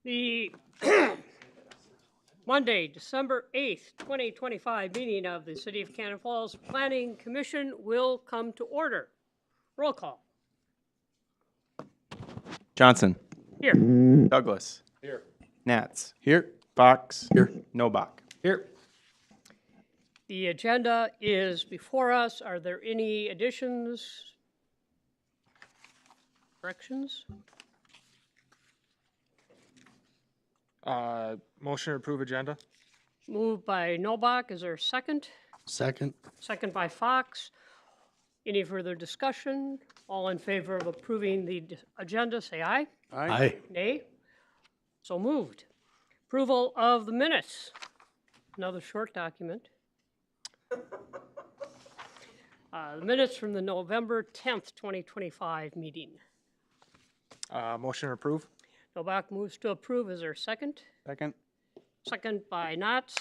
The Monday, December 8th, 2025 meeting of the City of Cannon Falls Planning Commission will come to order. Roll call. Johnson. Here. Douglas. Here. Nats. Here. Fox. Here. Nobach. Here. The agenda is before us. Are there any additions? Corrections? Motion to approve agenda? Moved by Nobach. Is there a second? Second. Second by Fox. Any further discussion? All in favor of approving the agenda, say aye. Aye. Nay? So moved. Approval of the minutes. Another short document. The minutes from the November 10th, 2025 meeting. Motion to approve? Nobach moves to approve. Is there a second? Second. Second by Knotts.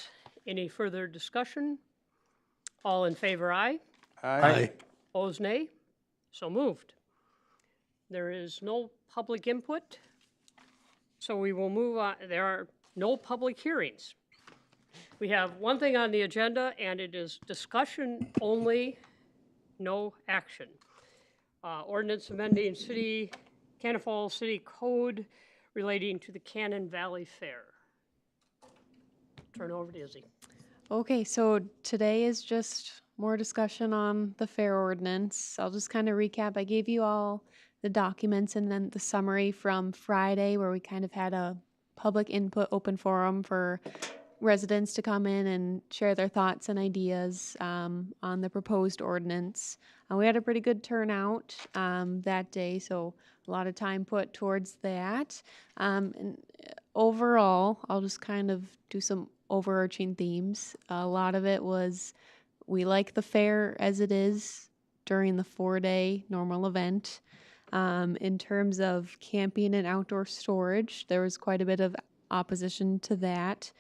Any further discussion? All in favor, aye. Aye. Opposed, nay. So moved. There is no public input, so we will move on. There are no public hearings. We have one thing on the agenda, and it is discussion only, no action. Ordinance amending Cannon Falls City Code relating to the Cannon Valley Fair. Turn over to Izzy. Okay, so today is just more discussion on the fair ordinance. I'll just kind of recap. I gave you all the documents and then the summary from Friday where we kind of had a public input open forum for residents to come in and share their thoughts and ideas on the proposed ordinance. We had a pretty good turnout that day, so a lot of time put towards that. And overall, I'll just kind of do some overarching themes. A lot of it was we like the fair as it is during the 4-day normal event. In terms of camping and outdoor storage, there was quite a bit of opposition to that.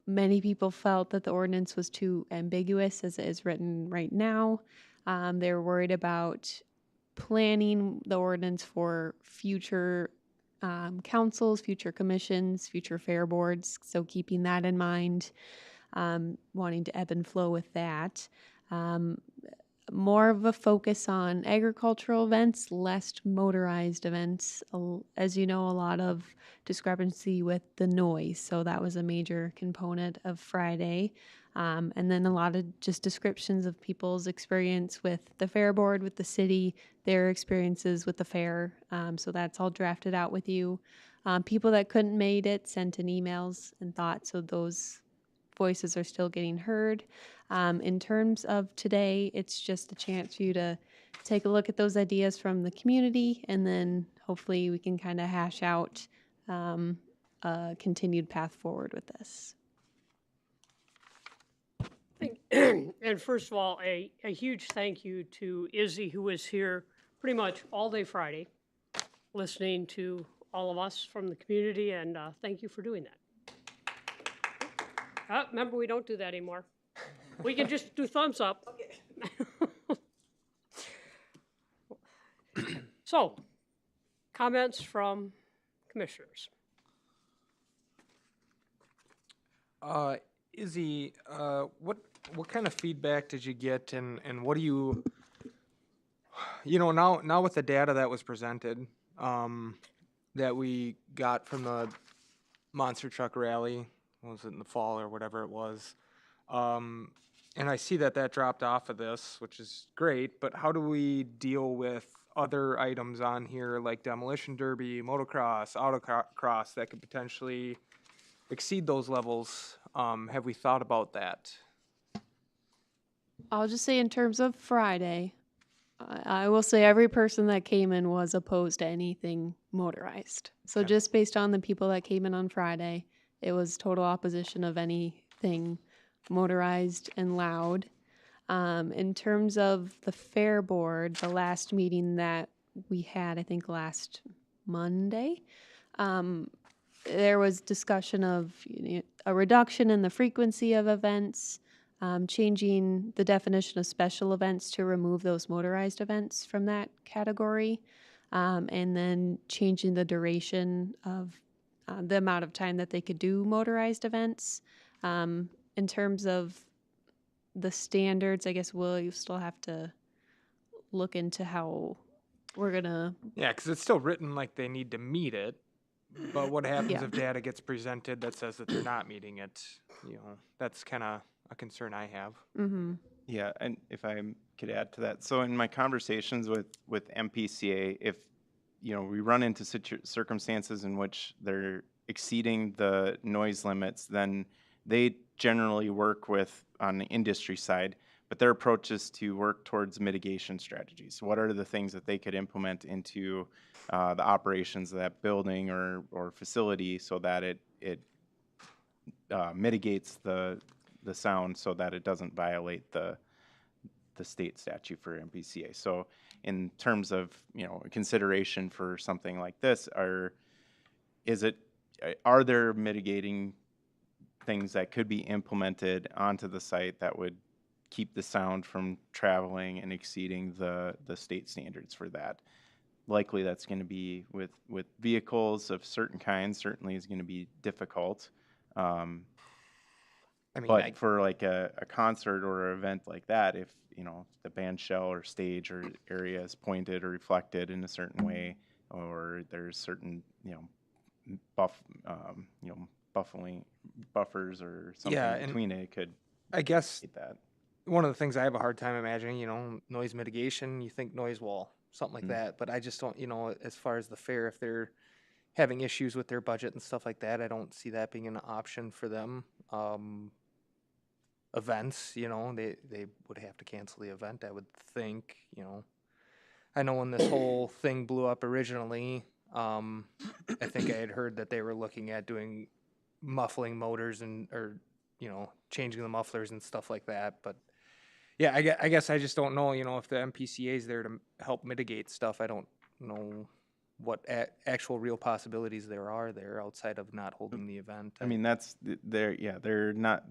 Many people felt that the ordinance was too ambiguous as it is written right now. They were worried about planning the ordinance for future councils, future commissions, future fair boards. So keeping that in mind, wanting to ebb and flow with that. More of a focus on agricultural events, less motorized events. As you know, a lot of discrepancy with the noise. So that was a major component of Friday. And then a lot of just descriptions of people's experience with the fair board, with the city, their experiences with the fair. So that's all drafted out with you. People that couldn't make it sent in emails and thoughts, so those voices are still getting heard. In terms of today, it's just a chance for you to take a look at those ideas from the community, and then hopefully we can kind of hash out a continued path forward with this. And first of all, a huge thank you to Izzy, who was here pretty much all day Friday, listening to all of us from the community, and thank you for doing that. Remember, we don't do that anymore. We can just do thumbs up. Okay. So, comments from commissioners. Izzy, what kind of feedback did you get, and what do you now with the data that was presented, that we got from the monster truck rally, was it in the fall or whatever it was, and I see that dropped off of this, which is great, but how do we deal with other items on here like demolition derby, motocross, autocross that could potentially exceed those levels? Have we thought about that? I'll just say in terms of Friday, I will say every person that came in was opposed to anything motorized. So Okay. just based on the people that came in on Friday, it was total opposition of anything motorized and loud. In terms of the fair board, the last meeting that we had, I think last Monday, there was discussion of a reduction in the frequency of events, changing the definition of special events to remove those motorized events from that category, and then changing the duration of the amount of time that they could do motorized events. In terms of the standards, I guess you still have to look into how we're gonna. Yeah, because it's still written like they need to meet it, but what happens Yeah. if data gets presented that says that they're not meeting it? You know, that's kind of a concern I have. Mm-hmm. Yeah, and if I could add to that, so in my conversations with MPCA, if we run into circumstances in which they're exceeding the noise limits, then they generally work with on the industry side, but their approach is to work towards mitigation strategies. What are the things that they could implement into the operations of that building or facility so that it mitigates the sound so that it doesn't violate the state statute for MPCA. So in terms of, consideration for something like this, are there mitigating things that could be implemented onto the site that would keep the sound from traveling and exceeding the state standards for that? Likely that's going to be with vehicles of certain kinds, certainly is going to be difficult. I mean, But for like a concert or an event like that, if the band shell or stage or area is pointed or reflected in a certain way, or there's certain buffers or something Yeah, in and between it could I guess hit that. one of the things I have a hard time imagining, noise mitigation, you think noise wall, something like that. But I just don't, as far as the fair, if they're having issues with their budget and stuff like that, I don't see that being an option for them. Events, they would have to cancel the event, I would think, I know when this whole thing blew up originally, I think I had heard that they were looking at doing muffling motors or changing the mufflers and stuff like that. But yeah, I guess I just don't know, if the MPCA is there to help mitigate stuff. I don't know what actual real possibilities there are there outside of not holding the event. I mean, they're not,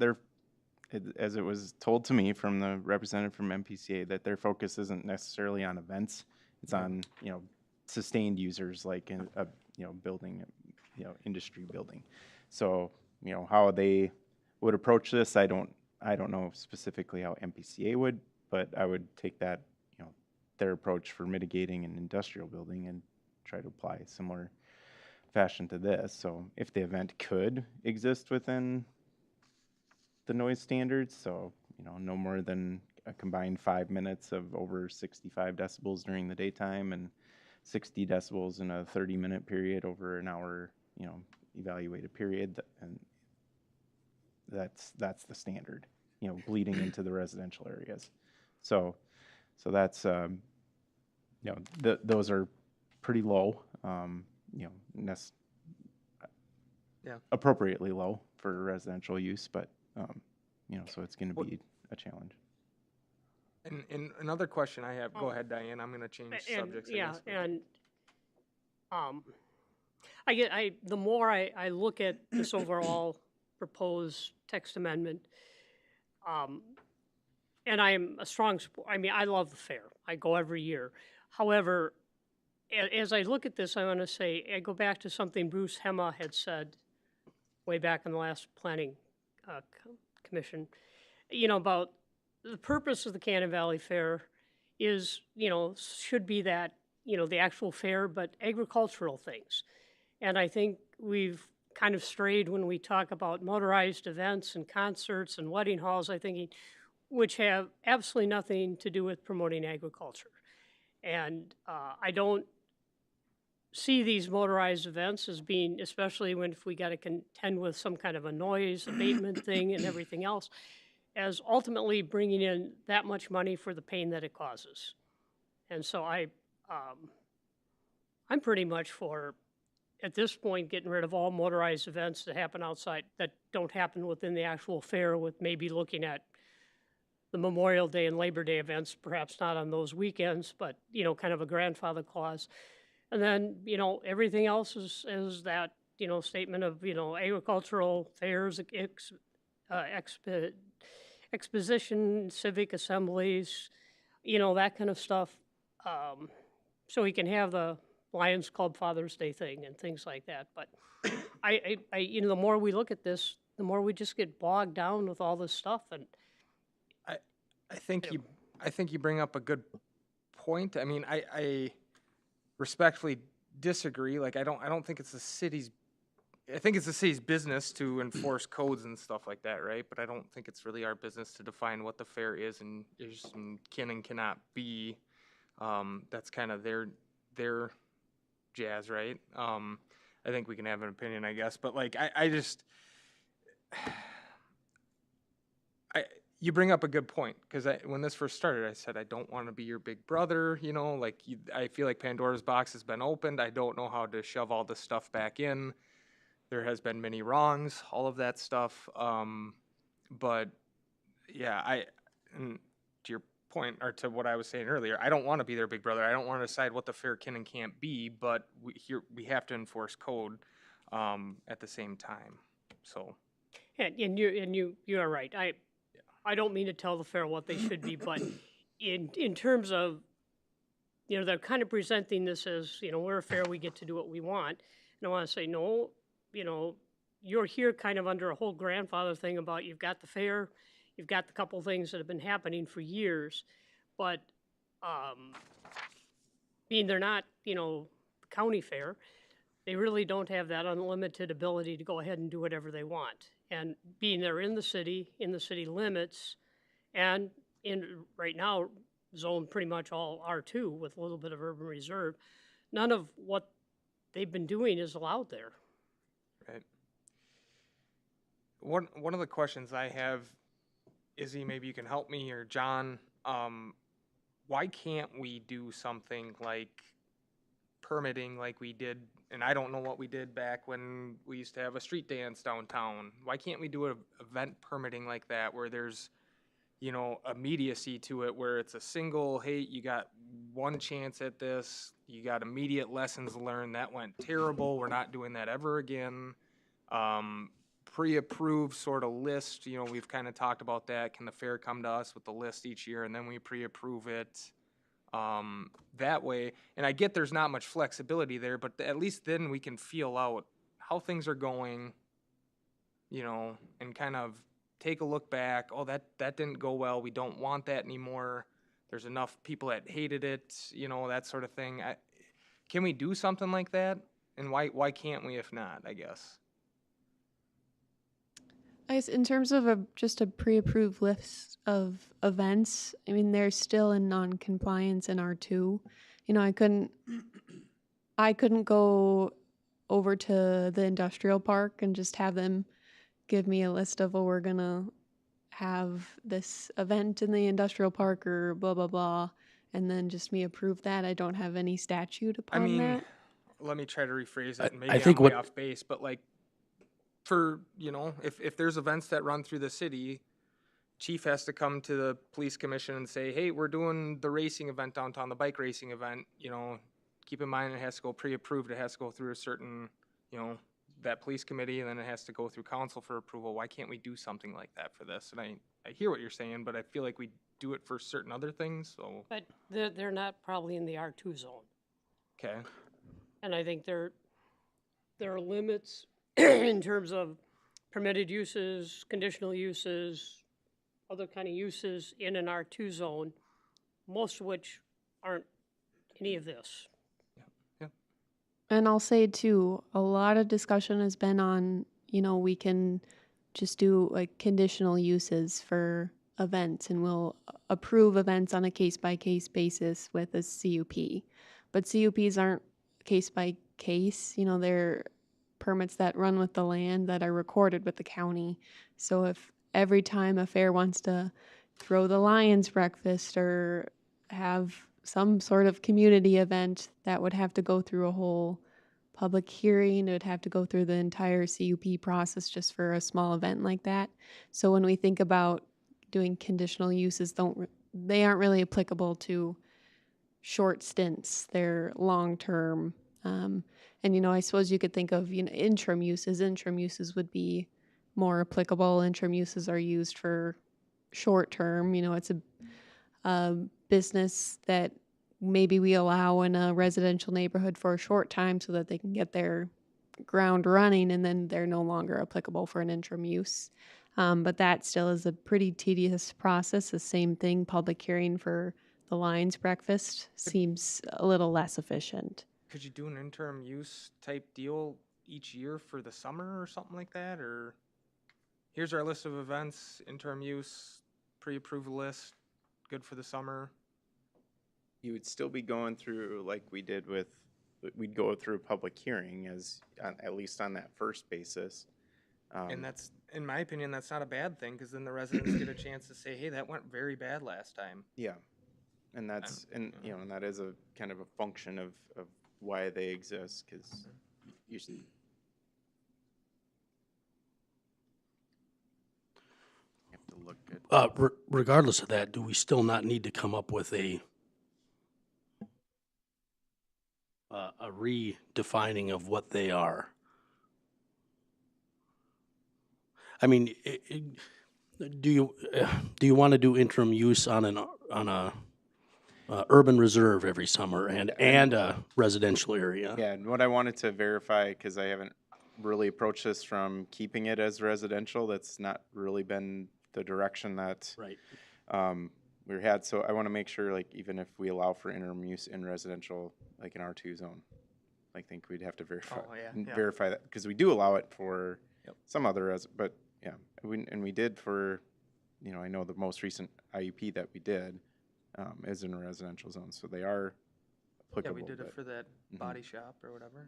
as it was told to me from the representative from MPCA, that their focus isn't necessarily on events. It's on, sustained users like in a, building, industry building. So, how they would approach this, I don't know specifically how MPCA would, but I would take that, their approach for mitigating an industrial building and try to apply a similar fashion to this. So if the event could exist within the noise standards, so no more than a combined 5 minutes of over 65 decibels during the daytime and 60 decibels in a 30-minute period over an hour, evaluated period, and that's the standard, bleeding into the residential areas. So that's those are pretty low, appropriately low for residential use, but so it's going to be a challenge. And another question I have, go ahead, Diane, I'm going to change subjects. I Yeah, guess, but- and the more I look at this overall proposed text amendment, and I'm a strong support. I mean, I love the fair. I go every year. However, as I look at this, I want to say I go back to something Bruce Hema had said way back in the last planning commission, about the purpose of the Cannon Valley Fair is, should be that, the actual fair, but agricultural things. And I think we've kind of strayed when we talk about motorized events and concerts and wedding halls, which have absolutely nothing to do with promoting agriculture. And I don't see these motorized events as being, especially if we got to contend with some kind of a noise abatement thing and everything else, as ultimately bringing in that much money for the pain that it causes. And so I'm pretty much for, at this point, getting rid of all motorized events that happen outside, that don't happen within the actual fair, with maybe looking at the Memorial Day and Labor Day events, perhaps not on those weekends, but, kind of a grandfather clause. And then, everything else is that, statement of, agricultural fairs, exposition, civic assemblies, that kind of stuff. So we can have the Lions Club Father's Day thing and things like that. But the more we look at this, the more we just get bogged down with all this stuff. And I think you bring up a good point. I mean, I respectfully disagree. Like, I don't think it's the city's. I think it's the city's business to enforce codes and stuff like that, right? But I don't think it's really our business to define what the fair is and can and cannot be. That's kind of their jazz, right? I think we can have an opinion, I guess, but like you bring up a good point, because when this first started, I said I don't want to be your big brother. I feel like Pandora's box has been opened. I don't know how to shove all this stuff back in. There has been many wrongs, all of that stuff. But yeah, and to your point, or to what I was saying earlier, I don't want to be their big brother. I don't want to decide what the fair can and can't be, but we have to enforce code at the same time. So. and you are right. I don't mean to tell the fair what they should be, but in terms of, they're kind of presenting this as, we're a fair, we get to do what we want. And I want to say, no, you're here kind of under a whole grandfather thing about you've got the fair, you've got the couple things that have been happening for years, but being they're not, the county fair, they really don't have that unlimited ability to go ahead and do whatever they want. And being they're in the city limits, and right now zone pretty much all R2 with a little bit of urban reserve, none of what they've been doing is allowed there. Right. One of the questions I have, Izzy, maybe you can help me, or John, why can't we do something like permitting like we did, and I don't know what we did back when we used to have a street dance downtown. Why can't we do an event permitting like that, where there's, immediacy to it, where it's a single, hey, you got one chance at this, you got immediate lessons learned, that went terrible, we're not doing that ever again. Pre-approved sort of list, we've kind of talked about that. Can the fair come to us with the list each year, and then we pre-approve it? That way, and I get there's not much flexibility there, but at least then we can feel out how things are going, and kind of take a look back. Oh, that didn't go well. We don't want that anymore. There's enough people that hated it, that sort of thing. Can we do something like that? And why can't we if not, I guess? I guess in terms of just a pre-approved list of events, I mean, they're still in non-compliance in R2. I couldn't go over to the industrial park and just have them give me a list of, we're gonna have this event in the industrial park or blah, blah, blah, and then just me approve that. I don't have any statute upon that. Let me try to rephrase it. Maybe I think I'm way what- off base, but like, for, if there's events that run through the city, chief has to come to the police commission and say, hey, we're doing the racing event downtown, the bike racing event, keep in mind it has to go pre-approved, it has to go through a certain, that police committee, and then it has to go through council for approval. Why can't we do something like that for this? And I hear what you're saying, but I feel like we do it for certain other things, so. But they're not probably in the R2 zone. Okay. And I think there are limits in terms of permitted uses, conditional uses, other kind of uses in an R2 zone, most of which aren't any of this. And I'll say too, a lot of discussion has been on, we can just do like conditional uses for events, and we'll approve events on a case-by-case basis with a CUP. But CUPs aren't case by case, they're permits that run with the land that are recorded with the county. So if every time a fair wants to throw the Lions breakfast or have some sort of community event, that would have to go through a whole public hearing. It would have to go through the entire CUP process just for a small event like that. So when we think about doing conditional uses, they aren't really applicable to short stints. They're long-term. And, I suppose you could think of, interim uses. Interim uses would be more applicable. Interim uses are used for short term. You know, it's a business that maybe we allow in a residential neighborhood for a short time so that they can get their ground running, and then they're no longer applicable for an interim use. But that still is a pretty tedious process. The same thing, public hearing for the Lions breakfast seems a little less efficient. Could you do an interim use type deal each year for the summer or something like that? Or here's our list of events, interim use, pre-approved list, good for the summer. You would still be going through like we did with, we'd go through a public hearing as, at least on that first basis. And that's, in my opinion, that's not a bad thing, because then the residents get a chance to say, hey, that went very bad last time. Yeah, and that's, and, you know, and that is a kind of a function of why they exist, because usually. You have to look at. Regardless of that, do we still not need to come up with a redefining of what they are? I mean, do you want to do interim use on a urban reserve every summer and a residential area? Yeah, and what I wanted to verify, because I haven't really approached this from keeping it as residential, that's not really been the direction that Right. we had. So I want to make sure, like, even if we allow for interim use in residential, like in R2 zone, I think we'd have to verify Oh, yeah, yeah. verify that, because we do allow it for Yep. some other but yeah, we did for, you know, I know the most recent IUP that we did is in a residential zone, so they are Yeah, applicable. we did it but- for that Mhm. body shop or whatever.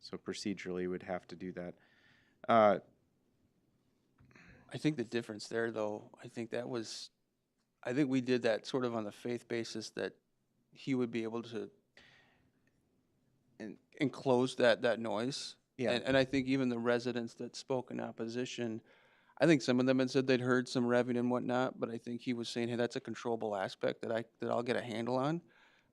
So procedurally, would have to do that. I think the difference there, though, I think we did that sort of on the faith basis that he would be able to enclose that noise. Yeah. And I think even the residents that spoke in opposition, I think some of them had said they'd heard some revving and whatnot, but I think he was saying, hey, that's a controllable aspect that I'll get a handle on.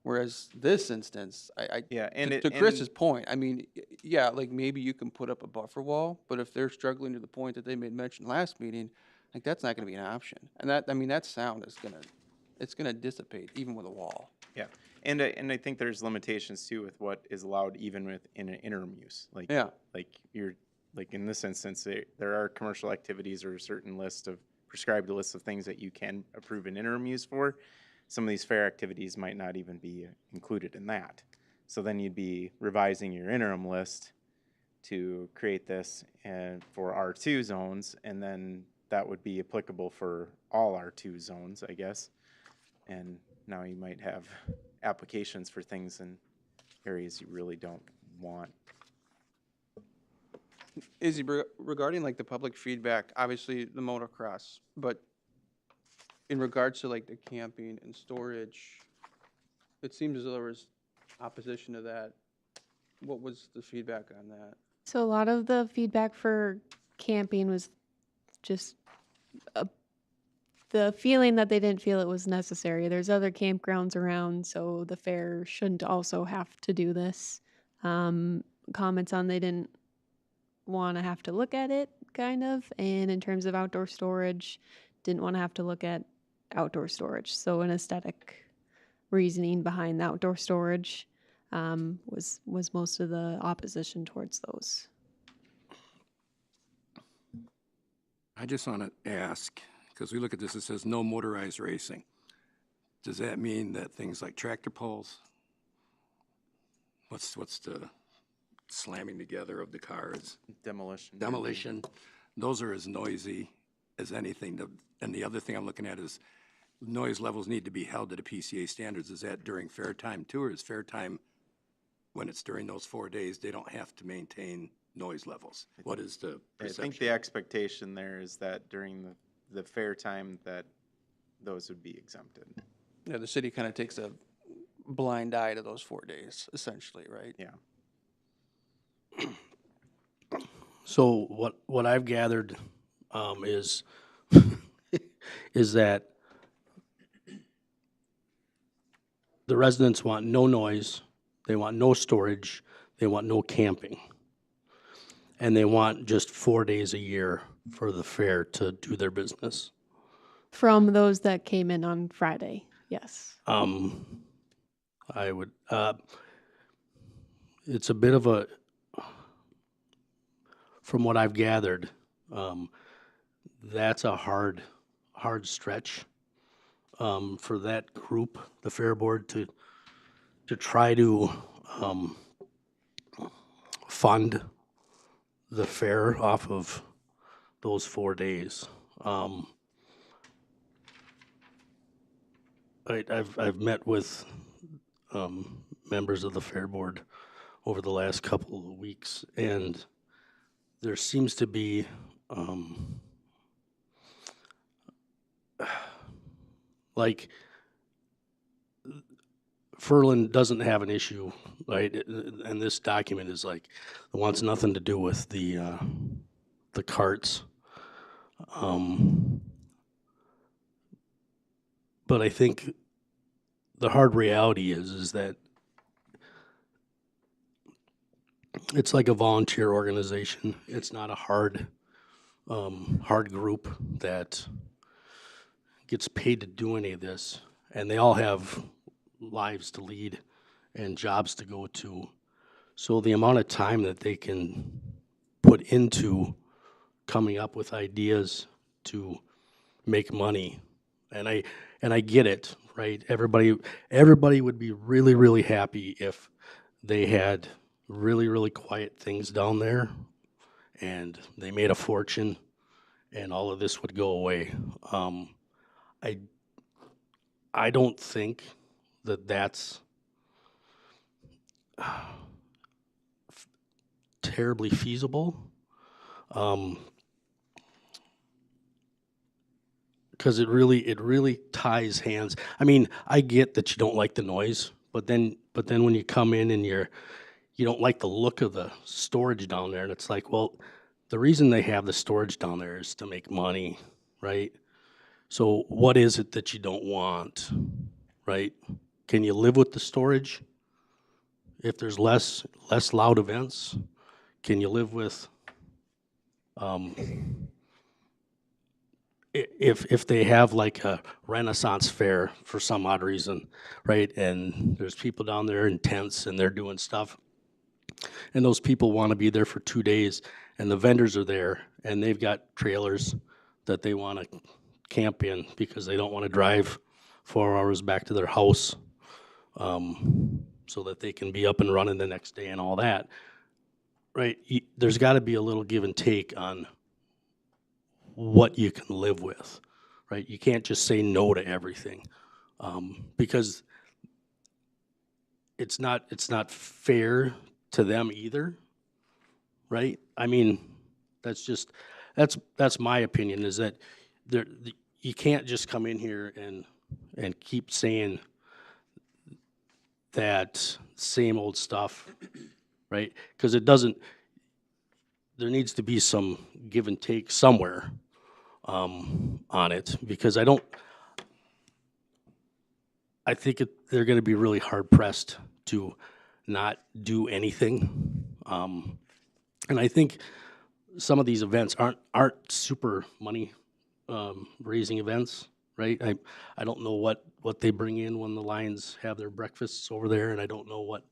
Whereas this instance, Yeah, and to Chris's point, I mean, yeah, like maybe you can put up a buffer wall, but if they're struggling to the point that they made mention last meeting, like that's not gonna be an option. And that, I mean, that sound is gonna dissipate even with a wall. Yeah, and I think there's limitations too with what is allowed even within an interim use. Like, Yeah. like you're, like in this instance, there are commercial activities or a certain list of prescribed list of things that you can approve an interim use for. Some of these fair activities might not even be included in that. So then you'd be revising your interim list to create this and for R2 zones, and then that would be applicable for all R2 zones, I guess. And now you might have applications for things in areas you really don't want. Izzy, regarding like the public feedback, obviously the motocross, but in regards to like the camping and storage, it seems as though there was opposition to that. What was the feedback on that? So a lot of the feedback for camping was just the feeling that they didn't feel it was necessary. There's other campgrounds around, so the fair shouldn't also have to do this. Comments on they didn't want to have to look at it, kind of. And in terms of outdoor storage, didn't want to have to look at outdoor storage. So an aesthetic reasoning behind the outdoor storage was most of the opposition towards those. I just want to ask, because we look at this, it says no motorized racing. Does that mean that things like tractor pulls, what's the slamming together of the cars, demolition, those are as noisy as anything. And the other thing I'm looking at is noise levels need to be held to the PCA standards. Is that during fair time too, or is fair time, when it's during those 4 days, they don't have to maintain noise levels? What is the I perception? think the expectation there is that during the fair time that those would be exempted. Yeah, the city kind of takes a blind eye to those 4 days, essentially, right? Yeah. So what I've gathered is is that the residents want no noise, they want no storage, they want no camping, and they want just 4 days a year for the fair to do their business. From those that came in on Friday, yes. I would, it's a bit of a, from what I've gathered, that's a hard stretch for that group, the fair board, to try to fund the fair off of those 4 days. I've met with members of the fair board over the last couple of weeks, and there seems to be like Furlan doesn't have an issue, right? And this document is like, it wants nothing to do with the carts. But I think the hard reality is that it's like a volunteer organization. It's not a hard group that gets paid to do any of this, and they all have lives to lead and jobs to go to. So the amount of time that they can put into coming up with ideas to make money, and I get it, right? Everybody would be really, really happy if they had really, really quiet things down there and they made a fortune and all of this would go away. I don't think that that's terribly feasible. Because it really ties hands. I mean, I get that you don't like the noise, but then when you come in and you don't like the look of the storage down there, and it's like, well, the reason they have the storage down there is to make money, right? So what is it that you don't want, right? Can you live with the storage if there's less loud events? Can you live with if they have like a Renaissance fair for some odd reason, right? And there's people down there in tents and they're doing stuff. And those people want to be there for 2 days, and the vendors are there and they've got trailers that they want to camp in because they don't want to drive 4 hours back to their house, so that they can be up and running the next day and all that, right? There's got to be a little give and take on what you can live with, right? You can't just say no to everything, because it's not fair to them either, right? I mean, that's my opinion, is that you can't just come in here and keep saying that same old stuff, right? Because it doesn't. There needs to be some give and take somewhere on it, because I think they're going to be really hard pressed to not do anything, and I think some of these events aren't super money raising events, right? I don't know what they bring in when the Lions have their breakfasts over there, and I don't know what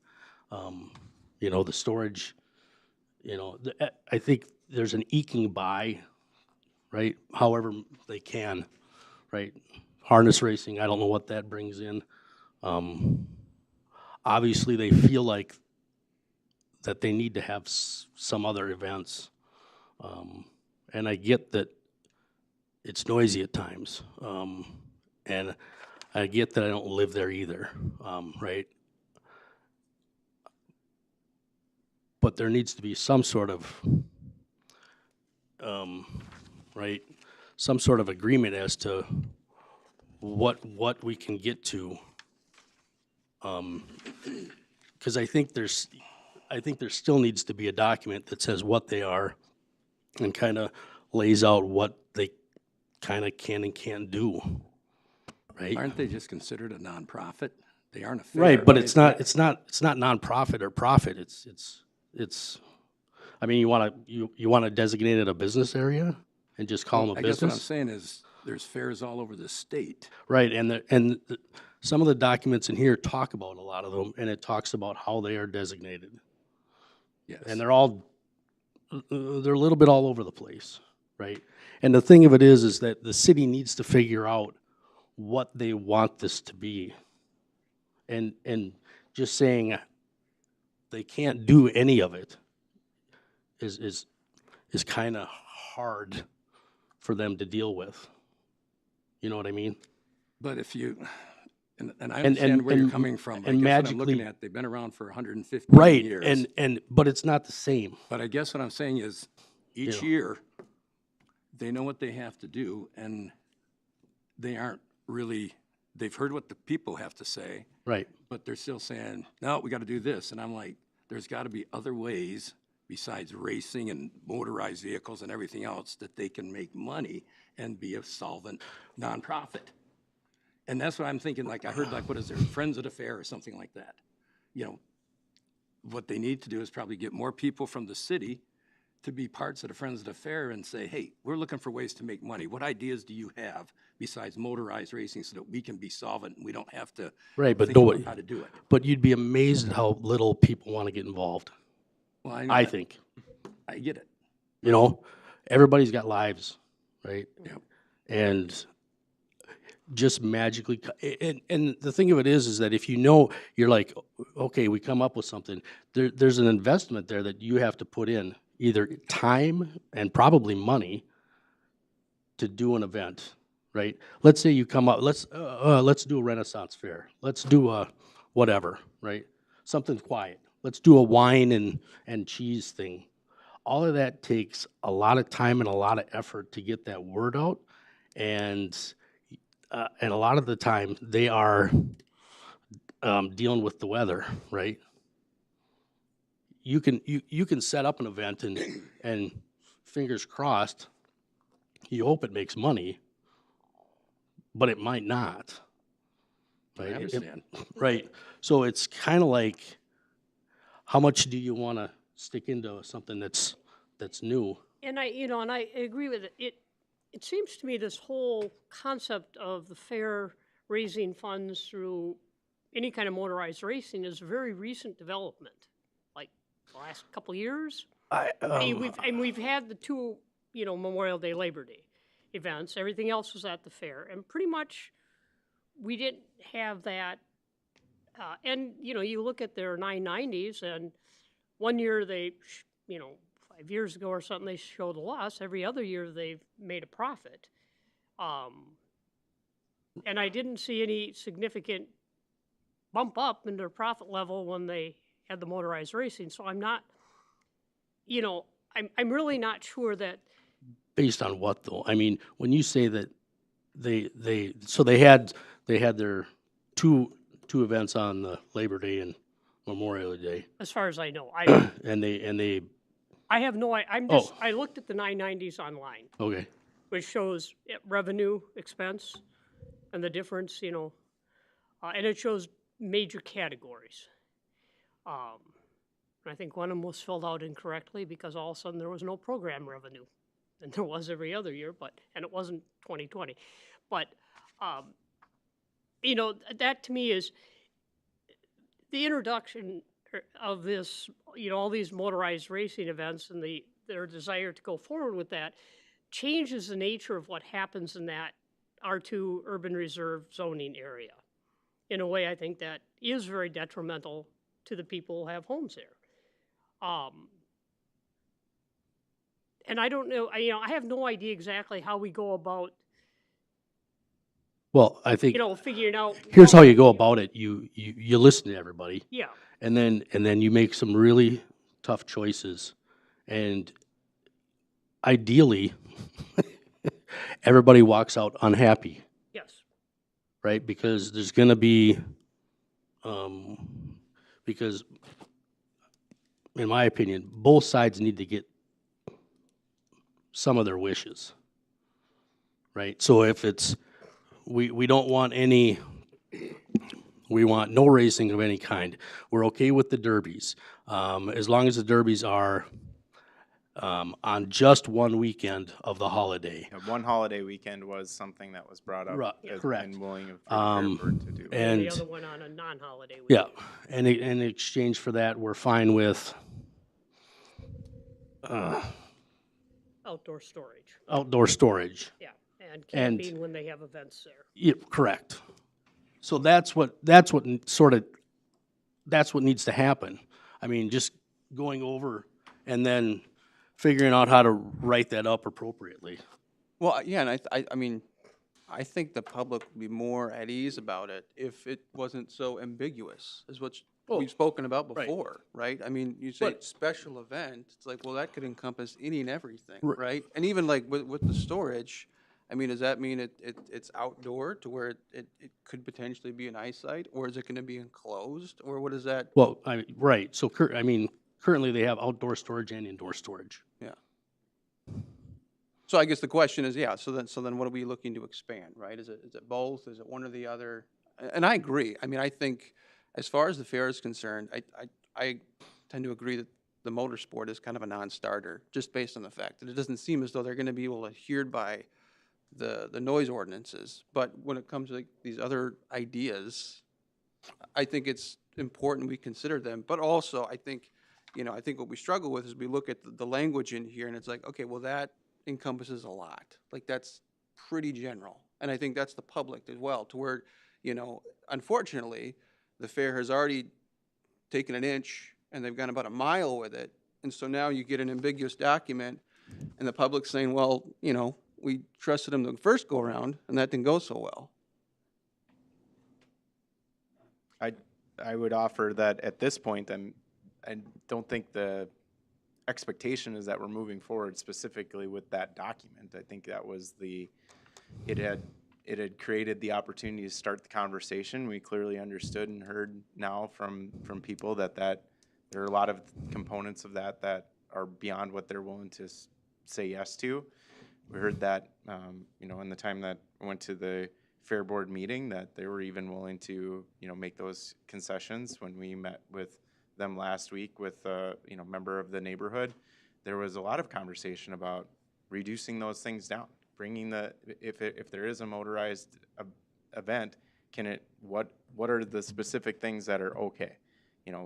the storage. I think there's an eking by, right? However they can, right? Harness racing, I don't know what that brings in. Obviously, they feel like that they need to have some other events, and I get that it's noisy at times, and I get that I don't live there either, right? But there needs to be some sort of, right, some sort of agreement as to what we can get to, because I think there still needs to be a document that says what they are and kind of lays out what they kind of can and can't do, right? Aren't they just considered a nonprofit? They aren't a fair. Right, but it's not nonprofit or profit. It's. I mean, you want to designate it a business area? and just call them a I guess what I'm business. saying is, there's fairs all over the state. Right, some of the documents in here talk about a lot of them, and it talks about how they are designated. Yes. And they're a little bit all over the place, right? And the thing of it is that the city needs to figure out what they want this to be. And just saying they can't do any of it is kind of hard for them to deal with. You know what I mean? But if you, and I understand where you're and- coming from. I and guess what I'm looking magically- at, they've been around for 150 Right, years. but it's not the same. But I guess what I'm saying is, each Yeah. year, they know what they have to do, and they aren't really, they've heard what the people have to say, Right. but they're still saying, no, we got to do this. And I'm like, there's got to be other ways besides racing and motorized vehicles and everything else that they can make money and be a solvent nonprofit. And that's what I'm thinking, like, I heard, like, what is there, Friends of the Fair or something like that. You know, what they need to do is probably get more people from the city to be parts of the Friends of the Fair and say, hey, we're looking for ways to make money. What ideas do you have besides motorized racing so that we can be solvent and we don't have to Right, but think about nobody, how to do it? but you'd be amazed at how little people want to get involved, Well, I think. I get it. You know, everybody's got lives, right? Yep. And just magically, and the thing of it is that if you know, you're like, okay, we come up with something, there's an investment there that you have to put in, either time and probably money to do an event, right? Let's say you come up, let's do a Renaissance fair. Let's do a whatever, right? Something quiet. Let's do a wine and cheese thing. All of that takes a lot of time and a lot of effort to get that word out, and a lot of the time they are dealing with the weather, right? You can set up an event and fingers crossed, you hope it makes money, but it might not. Right? I understand. Right. So it's kind of like, how much do you want to stick into something that's new? And I agree with it. It seems to me this whole concept of the fair raising funds through any kind of motorized racing is a very recent development, like the last couple of years. I mean, we've had the two, Memorial Day, Labor Day events. Everything else was at the fair, and pretty much we didn't have that. And you look at their 990s, and one year they, 5 years ago or something, they showed a loss. Every other year they've made a profit. And I didn't see any significant bump up in their profit level when they had the motorized racing. So I'm not, I'm really not sure that. Based on what though? I mean, when you say that they had their two events on the Labor Day and Memorial Day, As far as I know, and they I have no. I looked at the 990s online, okay. which shows revenue, expense, and the difference. And it shows major categories. And I think one of them was filled out incorrectly because all of a sudden there was no program revenue, and there was every other year, and it wasn't 2020. But that to me is the introduction of this, all these motorized racing events and their desire to go forward with that changes the nature of what happens in that R2 urban reserve zoning area in a way I think that is very detrimental to the people who have homes there. And I don't know, I have no idea exactly how we go about, Well, I think figuring out. here's how you go about it. You listen to everybody, Yeah. and then you make some really tough choices, and ideally, everybody walks out unhappy, Yes. right? Because there's going to be, because in my opinion, both sides need to get some of their wishes, right? So if it's, we don't want any, we want no racing of any kind. We're okay with the derbies, as long as the derbies are on just one weekend of the holiday. One holiday weekend was something that was brought up Correct. and willing for the Fair Board to do. And the And, other one on a non-holiday yeah, weekend. and in exchange for that, we're fine with Outdoor storage, outdoor storage. yeah, and And- camping when they have events there. Yep, correct. So that's what needs to happen. I mean, just going over and then figuring out how to write that up appropriately. Well, yeah, and I mean, I think the public would be more at ease about it if it wasn't so ambiguous, is what we've spoken about right. before, right? I mean, you say But- special event, it's like, well, that could encompass any and everything, Right. right? And even like with the storage, I mean, does that mean it's outdoor to where it could potentially be an eyesight, or is it gonna be enclosed, or what is that? Well, right, so currently they have outdoor storage and indoor storage. Yeah. So I guess the question is, yeah, so then what are we looking to expand, right? Is it both? Is it one or the other? And I agree. I mean, I think as far as the fair is concerned, I tend to agree that the motorsport is kind of a non-starter, just based on the fact that it doesn't seem as though they're gonna be able to adhere by the noise ordinances. But when it comes to like these other ideas, I think it's important we consider them. But also, I think what we struggle with is we look at the language in here and it's like, okay, well, that encompasses a lot. Like, that's pretty general. And I think that's the public as well, to where, unfortunately, the fair has already taken an inch and they've gone about a mile with it. And so now you get an ambiguous document and the public's saying, well, we trusted them the first go around and that didn't go so well. I would offer that at this point, I don't think the expectation is that we're moving forward specifically with that document. I think that was it had created the opportunity to start the conversation. We clearly understood and heard now from people that there are a lot of components of that are beyond what they're willing to say yes to. We heard that, in the time that I went to the Fair Board meeting, that they were even willing to, make those concessions. When we met with them last week with a member of the neighborhood, there was a lot of conversation about reducing those things down, bringing if there is a motorized event, what are the specific things that are okay?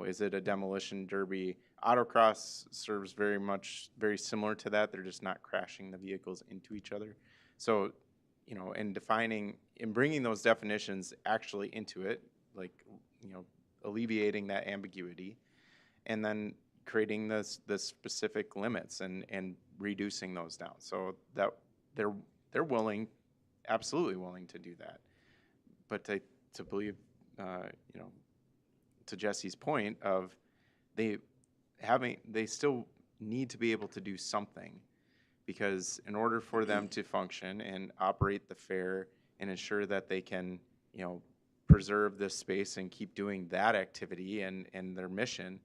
Is it a demolition derby? Autocross serves very similar to that. They're just not crashing the vehicles into each other. So, and bringing those definitions actually into it, like, alleviating that ambiguity, and then creating the specific limits and reducing those down. So that they're absolutely willing to do that. But to believe, to Jesse's point of they still need to be able to do something, because in order for them to function and operate the fair and ensure that they can, preserve this space and keep doing that activity and their mission,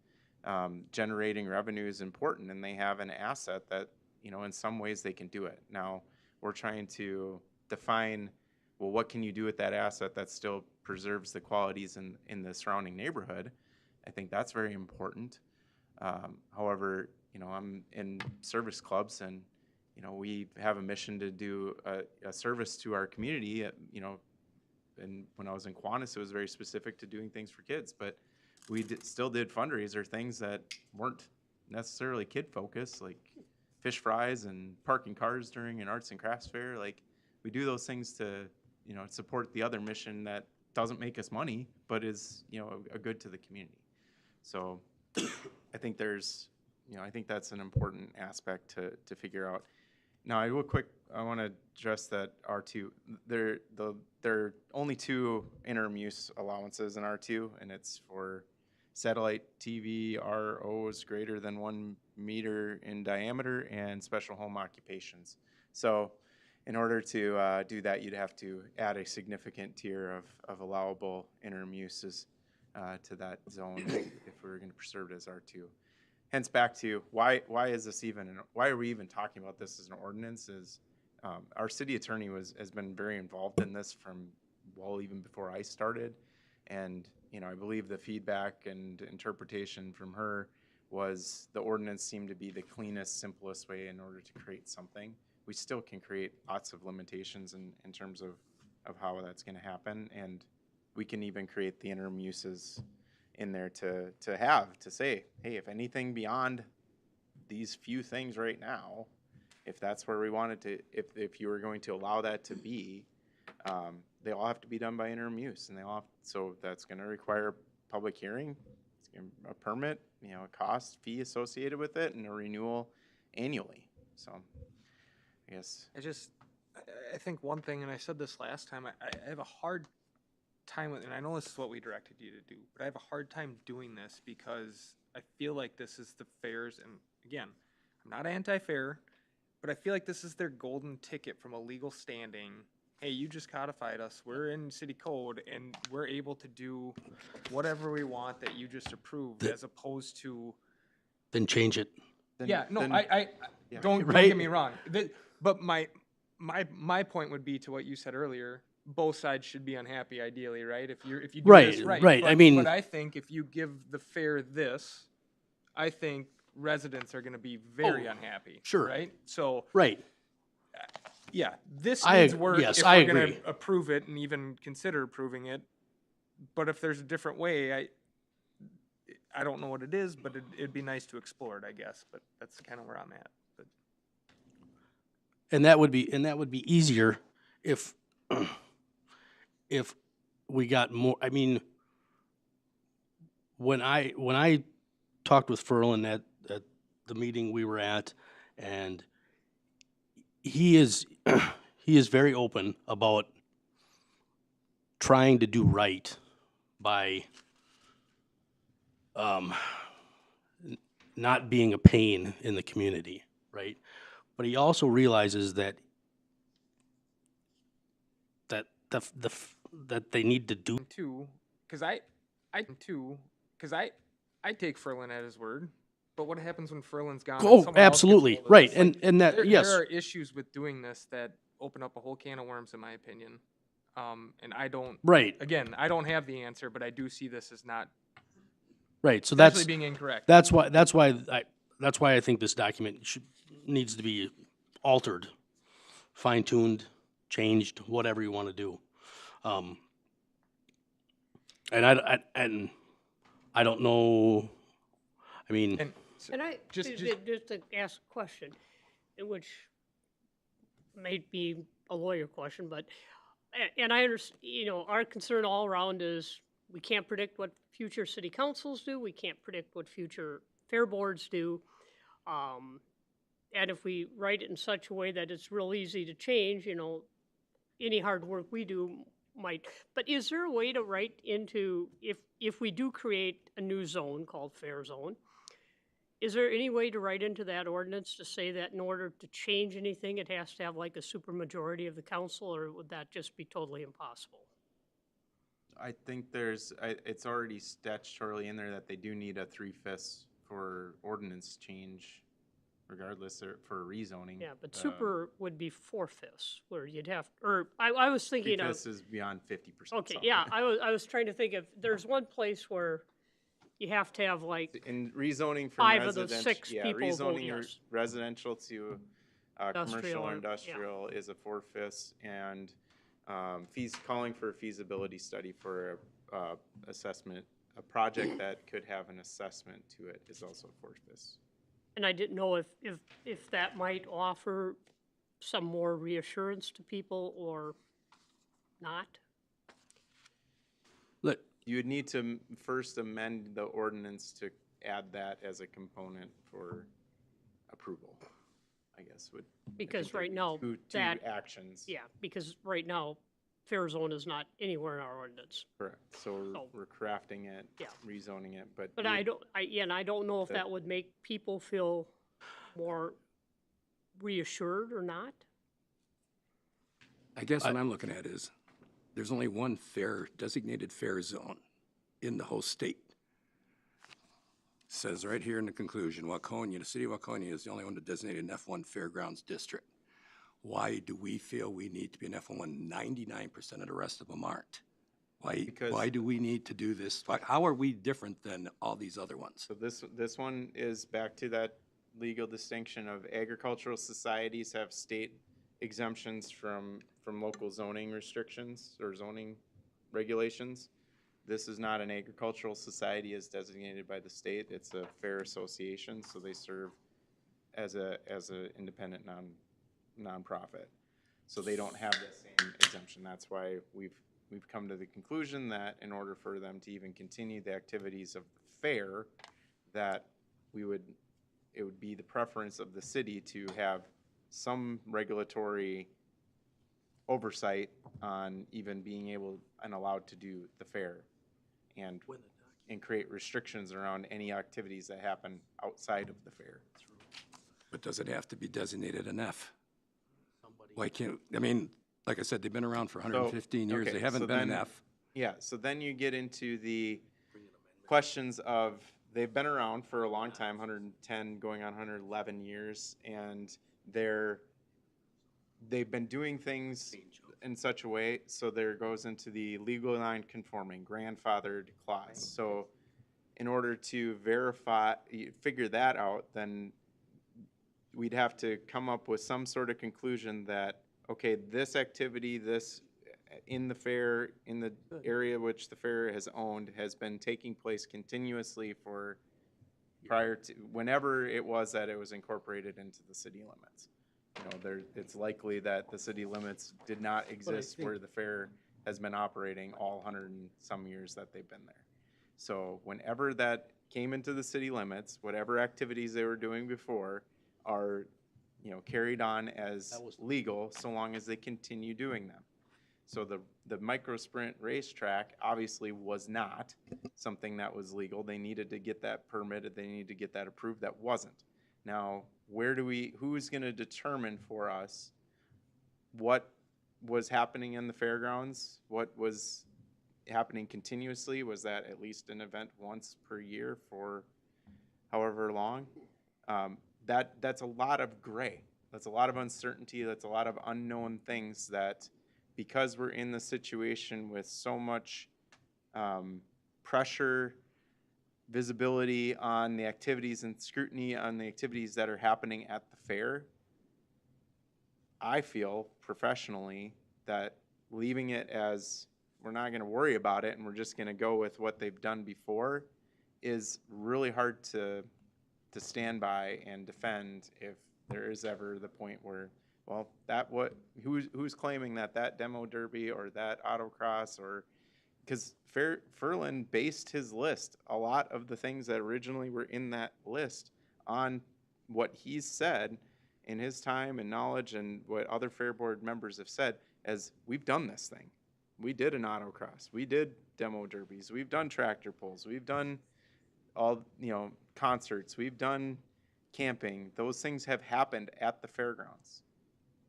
generating revenue is important, and they have an asset that, in some ways they can do it. Now, we're trying to define, well, what can you do with that asset that still preserves the qualities in the surrounding neighborhood? I think that's very important. However, I'm in service clubs, and we have a mission to do a service to our community. And when I was in Kiwanis, it was very specific to doing things for kids, but we still did fundraiser things that weren't necessarily kid focused, like fish fries and parking cars during an arts and crafts fair. Like, we do those things to support the other mission that doesn't make us money, but is a good to the community. So I think I think that's an important aspect to figure out. Now, I want to address that R2. There are only 2 interim use allowances in R2, and it's for satellite TV ROs greater than 1 meter in diameter and special home occupations. So in order to do that, you'd have to add a significant tier of allowable interim uses to that zone if we were going to preserve it as R2. Hence, back to why are we even talking about this as an ordinance? Is our city attorney has been very involved in this from even before I started, and I believe the feedback and interpretation from her was the ordinance seemed to be the cleanest, simplest way in order to create something. We still can create lots of limitations in terms of how that's gonna happen, and we can even create the interim uses in there to say, hey, if anything beyond these few things right now, if that's where we wanted to, if you were going to allow that to be, they all have to be done by interim use, and so that's gonna require a public hearing, a permit, a cost fee associated with it, and a renewal annually. So, I guess. I think one thing, and I said this last time, I have a hard time with, and I know this is what we directed you to do, but I have a hard time doing this because I feel like this is the fairs, and again, I'm not anti-fair, but I feel like this is their golden ticket from a legal standing. Hey, you just codified us, we're in city code, and we're able to do whatever we want that you just approved, as opposed to. Then change it. Yeah, no, then- don't Right. get me wrong. But my point would be to what you said earlier. Both sides should be unhappy, ideally, right? If you do this Right, right. right. I But- mean- but I think if you give the fair this, I think residents are going to be very unhappy. sure. Right. So Right. yeah, this I needs ag- work yes, if I we're going agree. to approve it and even consider approving it. But if there's a different way, I don't know what it is, but it'd be nice to explore it, I guess. But that's kind of where I'm at. But And that would be easier if if we got more. I mean, when I talked with Ferlin at the meeting we were at, and he is he is very open about trying to do right by not being a pain in the community, right? But he also realizes that that they need to do. two, because I take Ferlin at his word. But what happens when Ferlin's gone? and Oh, someone else gets absolutely, hold of right, this? Like, and that yes, there are issues with doing this that open up a whole can of worms, in my opinion. And I don't. right, Again, I don't have the answer, but I do see this as not right. So actually that's being incorrect. that's why I think this document needs to be altered, fine tuned, changed, whatever you want to do. And I don't know. I mean, And And I, Just- just to ask a question, which may be a lawyer question, but, and I understand, our concern all around is we can't predict what future city councils do, we can't predict what future fair boards do. And if we write it in such a way that it's real easy to change, any hard work we do might, but is there a way to write into, if we do create a new zone called fair zone, is there any way to write into that ordinance to say that in order to change anything, it has to have like a supermajority of the council, or would that just be totally impossible? I think it's already statutorily in there that they do need a 3/5 for ordinance change, regardless for rezoning. Yeah, but super would be 4/5, where you'd have, or I was thinking of, 3/5 is beyond 50%. okay, so. yeah, I was trying to think of, there's one place where you have to have like, In rezoning from 5 of those residential, 6 yeah, people vote rezoning your yes. residential to commercial Industrial or or- yeah. industrial is a 4/5, and calling for a feasibility study for a assessment, a project that could have an assessment to it is also 4/5. and I didn't know if that might offer some more reassurance to people or not. look, You would need to first amend the ordinance to add that as a component for approval, I guess would. I Because think there'd right be now, two that, actions. yeah, because right now, fair zone is not anywhere in our ordinance. Correct. So So- we're crafting it, Yeah. rezoning it, but. But you- and I don't know if That- that would make people feel more reassured or not. I guess what I'm looking at is, there's only one designated fair zone in the whole state. Says right here in the conclusion, Waconia, the city of Waconia is the only one that designated an F1 fairgrounds district. Why do we feel we need to be an F1 when 99% of the rest of them aren't? Because- Why do we need to do this? How are we different than all these other ones? So this one is back to that legal distinction of agricultural societies have state exemptions from local zoning restrictions or zoning regulations. This is not an agricultural society as designated by the state. It's a fair association, so they serve as a independent nonprofit. So they don't have the same exemption. That's why we've come to the conclusion that in order for them to even continue the activities of the fair, that it would be the preference of the city to have some regulatory oversight on even being able and allowed to do the fair and create restrictions around any activities that happen outside of the fair. But does it have to be designated an F? Why can't, I mean, like I said, they've been around for 115 years. okay, They haven't so been an then- F. Yeah, so then you get into the questions of, they've been around for a long time, 110, going on 111 years, and they've been doing things in such a way, so there goes into the legal non-conforming grandfathered clause. So in order to figure that out, then we'd have to come up with some sort of conclusion that, okay, this activity, this in the fair, in the area which the fair has owned, has been taking place continuously for prior to, whenever it was that it was incorporated into the city limits. It's likely that the city limits did not exist where the fair has been operating all 100 and some years that they've been there. So whenever that came into the city limits, whatever activities they were doing before are, carried on as legal so long as they continue doing them. So the micro sprint racetrack obviously was not something that was legal. They needed to get that permitted. They needed to get that approved. That wasn't. Now, who's going to determine for us what was happening in the fairgrounds? What was happening continuously? Was that at least an event once per year for however long? That's a lot of gray. That's a lot of uncertainty. That's a lot of unknown things that, because we're in the situation with so much pressure, visibility on the activities and scrutiny on the activities that are happening at the fair, I feel professionally that leaving it as we're not going to worry about it and we're just going to go with what they've done before is really hard to stand by and defend if there is ever the point where, well, who's claiming that demo derby or that autocross, or because Ferland based his list, a lot of the things that originally were in that list, on what he's said in his time and knowledge and what other fair board members have said, as we've done this thing. We did an autocross. We did demo derbies. We've done tractor pulls. We've done all, concerts. We've done camping. Those things have happened at the fairgrounds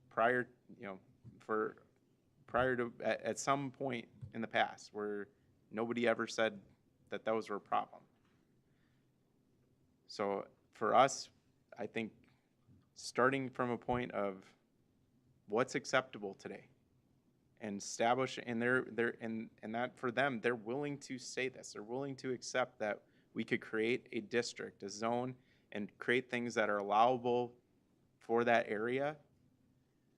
prior to at some point in the past where nobody ever said that those were a problem. So for us, I think starting from a point of what's acceptable today and establish, and that for them, they're willing to say this. They're willing to accept that we could create a district, a zone, and create things that are allowable for that area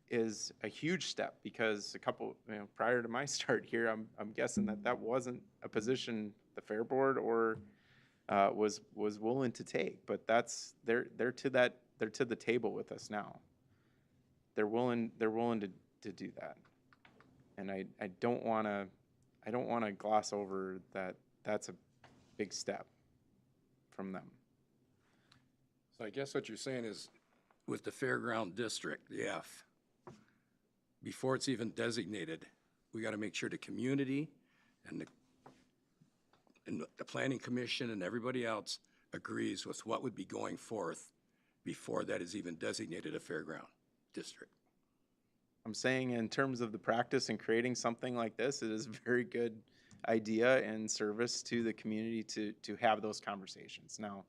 is a huge step, because a couple, prior to my start here, I'm guessing that wasn't a position the Fair Board or was willing to take. But they're to the table with us now. They're willing to do that, and I don't want to gloss over that. That's a big step from them. So I guess what you're saying is, with the fairground district, the F, before it's even designated, we got to make sure the community and the planning commission and everybody else agrees with what would be going forth before that is even designated a fairground district. I'm saying in terms of the practice and creating something like this, it is a very good idea and service to the community to have those conversations. Now,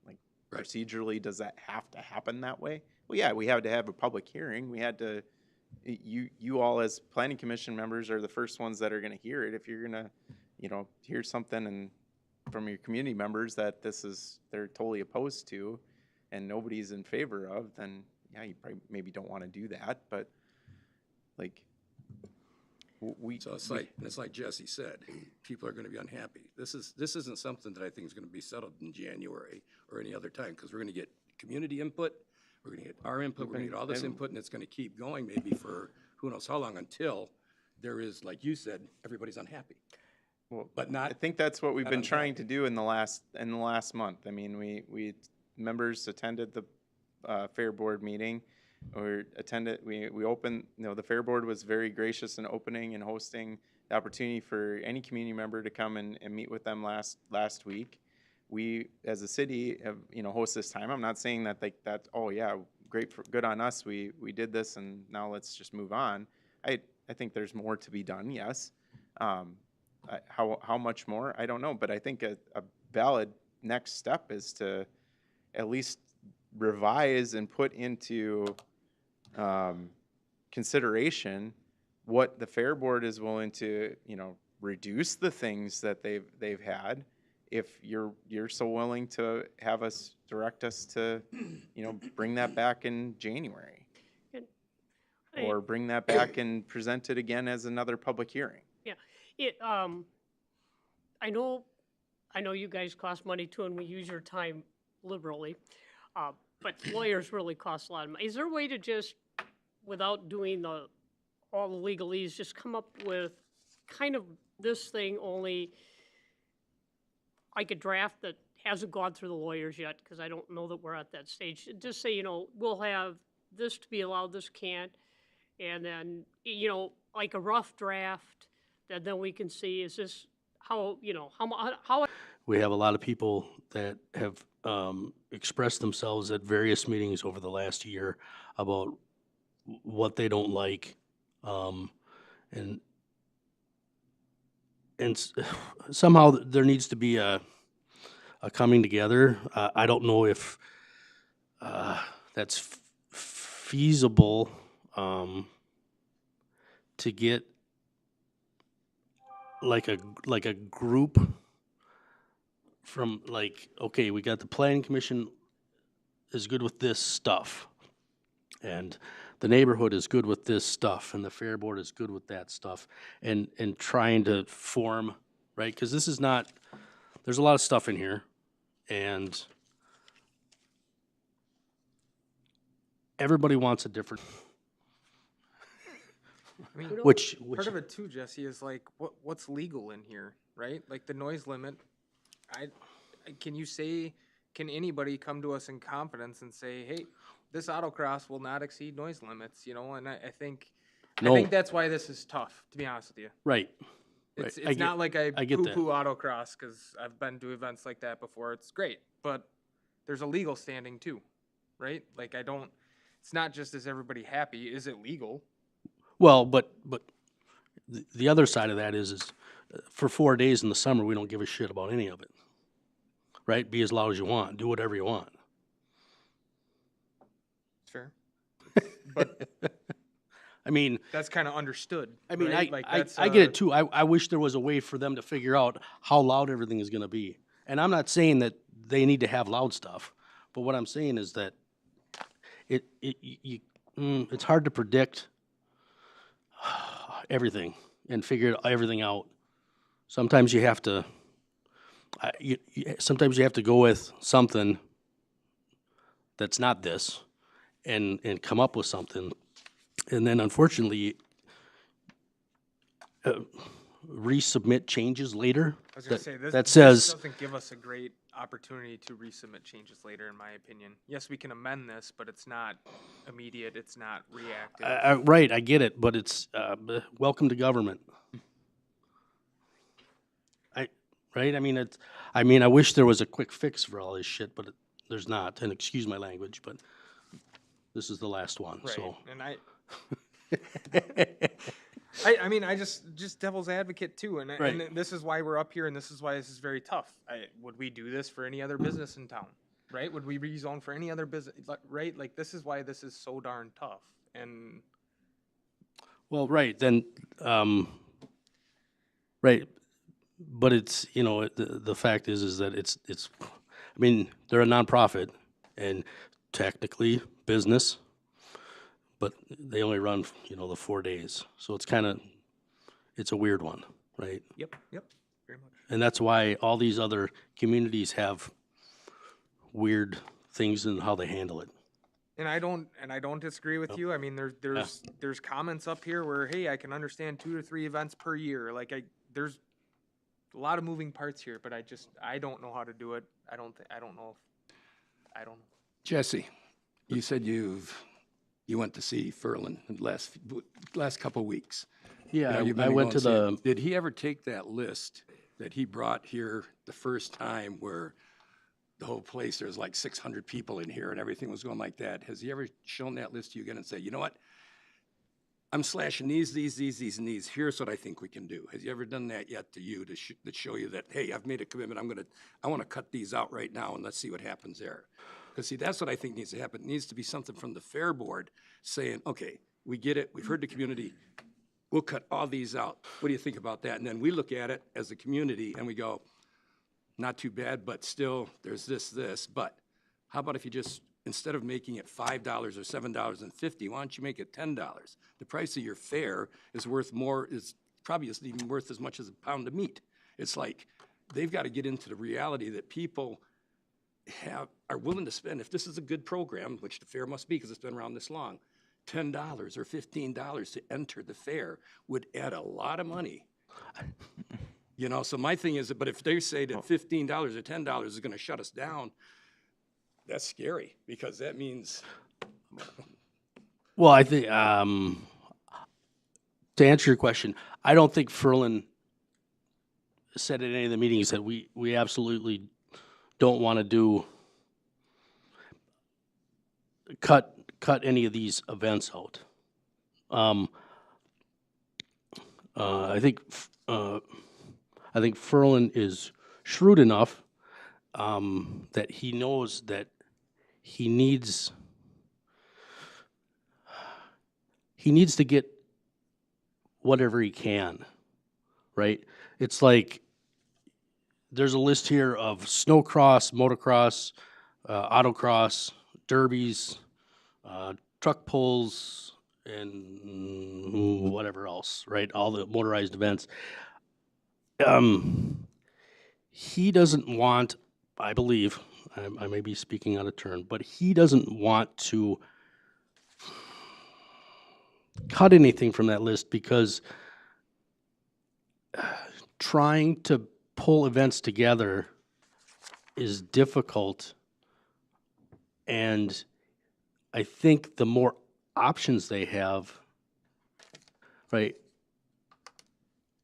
like, right, procedurally, does that have to happen that way? Well, yeah, we had to have a public hearing. We had to you all as planning commission members are the first ones that are gonna hear it. If you're gonna, hear something and from your community members that they're totally opposed to and nobody's in favor of, then yeah, you probably maybe don't wanna do that, but like, So it's like Jesse said, people are gonna be unhappy. This isn't something that I think is gonna be settled in January or any other time, because we're gonna get community input, we're gonna get our input, we're gonna get all this input, and it's gonna keep going maybe for who knows how long, until there is, like you said, everybody's unhappy. Well, But not, I think that's what we've not been trying unhappy. to do in the last month. I mean, we members attended the fair board meeting, or attended. We opened. The fair board was very gracious in opening and hosting the opportunity for any community member to come and meet with them last week. We, as a city, have host this time. I'm not saying that oh yeah, good on us. We did this and now let's just move on. I think there's more to be done. Yes. How much more? I don't know, but I think a valid next step is to at least revise and put into consideration what the fair board is willing to, reduce the things that they've had. If you're so willing to have us direct us to, bring that back in January, or bring that back and present it again as another public hearing. I know you guys cost money too, and we use your time liberally, but lawyers really cost a lot of money. Is there a way to just, without doing all the legalese, just come up with kind of this thing, only like a draft that hasn't gone through the lawyers yet, because I don't know that we're at that stage. Just say, we'll have this to be allowed, this can't, and then, like a rough draft that then we can see, is this how We have a lot of people that have expressed themselves at various meetings over the last year about what they don't like, and somehow there needs to be a coming together. I don't know if that's feasible to get like a group from, like, okay, we got the planning commission is good with this stuff, and the neighborhood is good with this stuff, and the fair board is good with that stuff, and trying to form, right? Because this is not, there's a lot of stuff in here, and everybody wants a different, I mean, which part of it too, Jesse, is like what's legal in here, right? Like the noise limit. Can anybody come to us in confidence and say, hey, this autocross will not exceed noise limits, And I think that's why this is tough, to be honest with you. right. It's Right. not like I get that. poo-poo autocross, because I've been to events like that before. It's great, but there's a legal standing too, right? Like it's not just, is everybody happy? Is it legal? Well, but the other side of that is for 4 days in the summer, we don't give a shit about any of it, right? Be as loud as you want, do whatever you want. Sure. But I mean, that's kind of understood. I mean, right? I get it too. I wish there was a way for them to figure out how loud everything is going to be. And I'm not saying that they need to have loud stuff, but what I'm saying is that it's hard to predict everything and figure everything out. Sometimes you have to. Sometimes you have to go with something that's not this, and come up with something, and then unfortunately resubmit changes later. I was going to say, this that says doesn't give us a great opportunity to resubmit changes later, in my opinion. Yes, we can amend this, but it's not immediate, it's not reactive. right. I get it, but it's welcome to government. Right. I mean, I wish there was a quick fix for all this shit, but there's not. And excuse my language, but this is the last one. Right, So. and I mean, I just devil's advocate too, and Right. and this is why we're up here, and this is why this is very tough. Would we do this for any other business in town, right? Would we rezone for any other business, right? Like, this is why this is so darn tough, and Well, right, then, right, but it's, you know, the fact is that it's, I mean, they're a nonprofit and technically business, but they only run, you know, the 4 days. So it's kind of, it's a weird one, right? Yep, very much. And that's why all these other communities have weird things in how they handle it. And I don't disagree with you. I mean, there's comments up here where, hey, I can understand 2 to 3 events per year. Like there's a lot of moving parts here, but I don't know how to do it. I don't know. Jesse, you said you went to see Furlan in the last couple weeks. Yeah, Now, you've I been went to going see the, it. Did he ever take that list that he brought here the first time where the whole place, there's like 600 people in here and everything was going like that? Has he ever shown that list to you again and say, you know what? I'm slashing these, and these. Here's what I think we can do. Has he ever done that yet to you to show you that, hey, I've made a commitment. I want to cut these out right now and let's see what happens there. Because see, that's what I think needs to happen. It needs to be something from the fair board saying, okay, we get it. We've heard the community. We'll cut all these out. What do you think about that? And then we look at it as a community and we go, not too bad, but still there's this. But how about if you just, instead of making it $5 or $7.50, why don't you make it $10? The price of your fare is worth more, probably isn't even worth as much as a pound of meat. It's like, they've got to get into the reality that people are willing to spend, if this is a good program, which the fair must be because it's been around this long, $10 or $15 to enter the fair would add a lot of money. You know, so my thing is, but if they say that $15 or $10 is going to shut us down, that's scary because that means. well, I think, to answer your question, I don't think Furlan said at any of the meetings that we absolutely don't want to cut any of these events out. I think Furlan is shrewd enough that he knows that he needs to get whatever he can, right? It's like there's a list here of snowcross, motocross, autocross, derbies, truck pulls, and whatever else, right? All the motorized events. He doesn't want, I believe, I may be speaking out of turn, but he doesn't want to cut anything from that list because trying to pull events together is difficult. And I think the more options they have, right,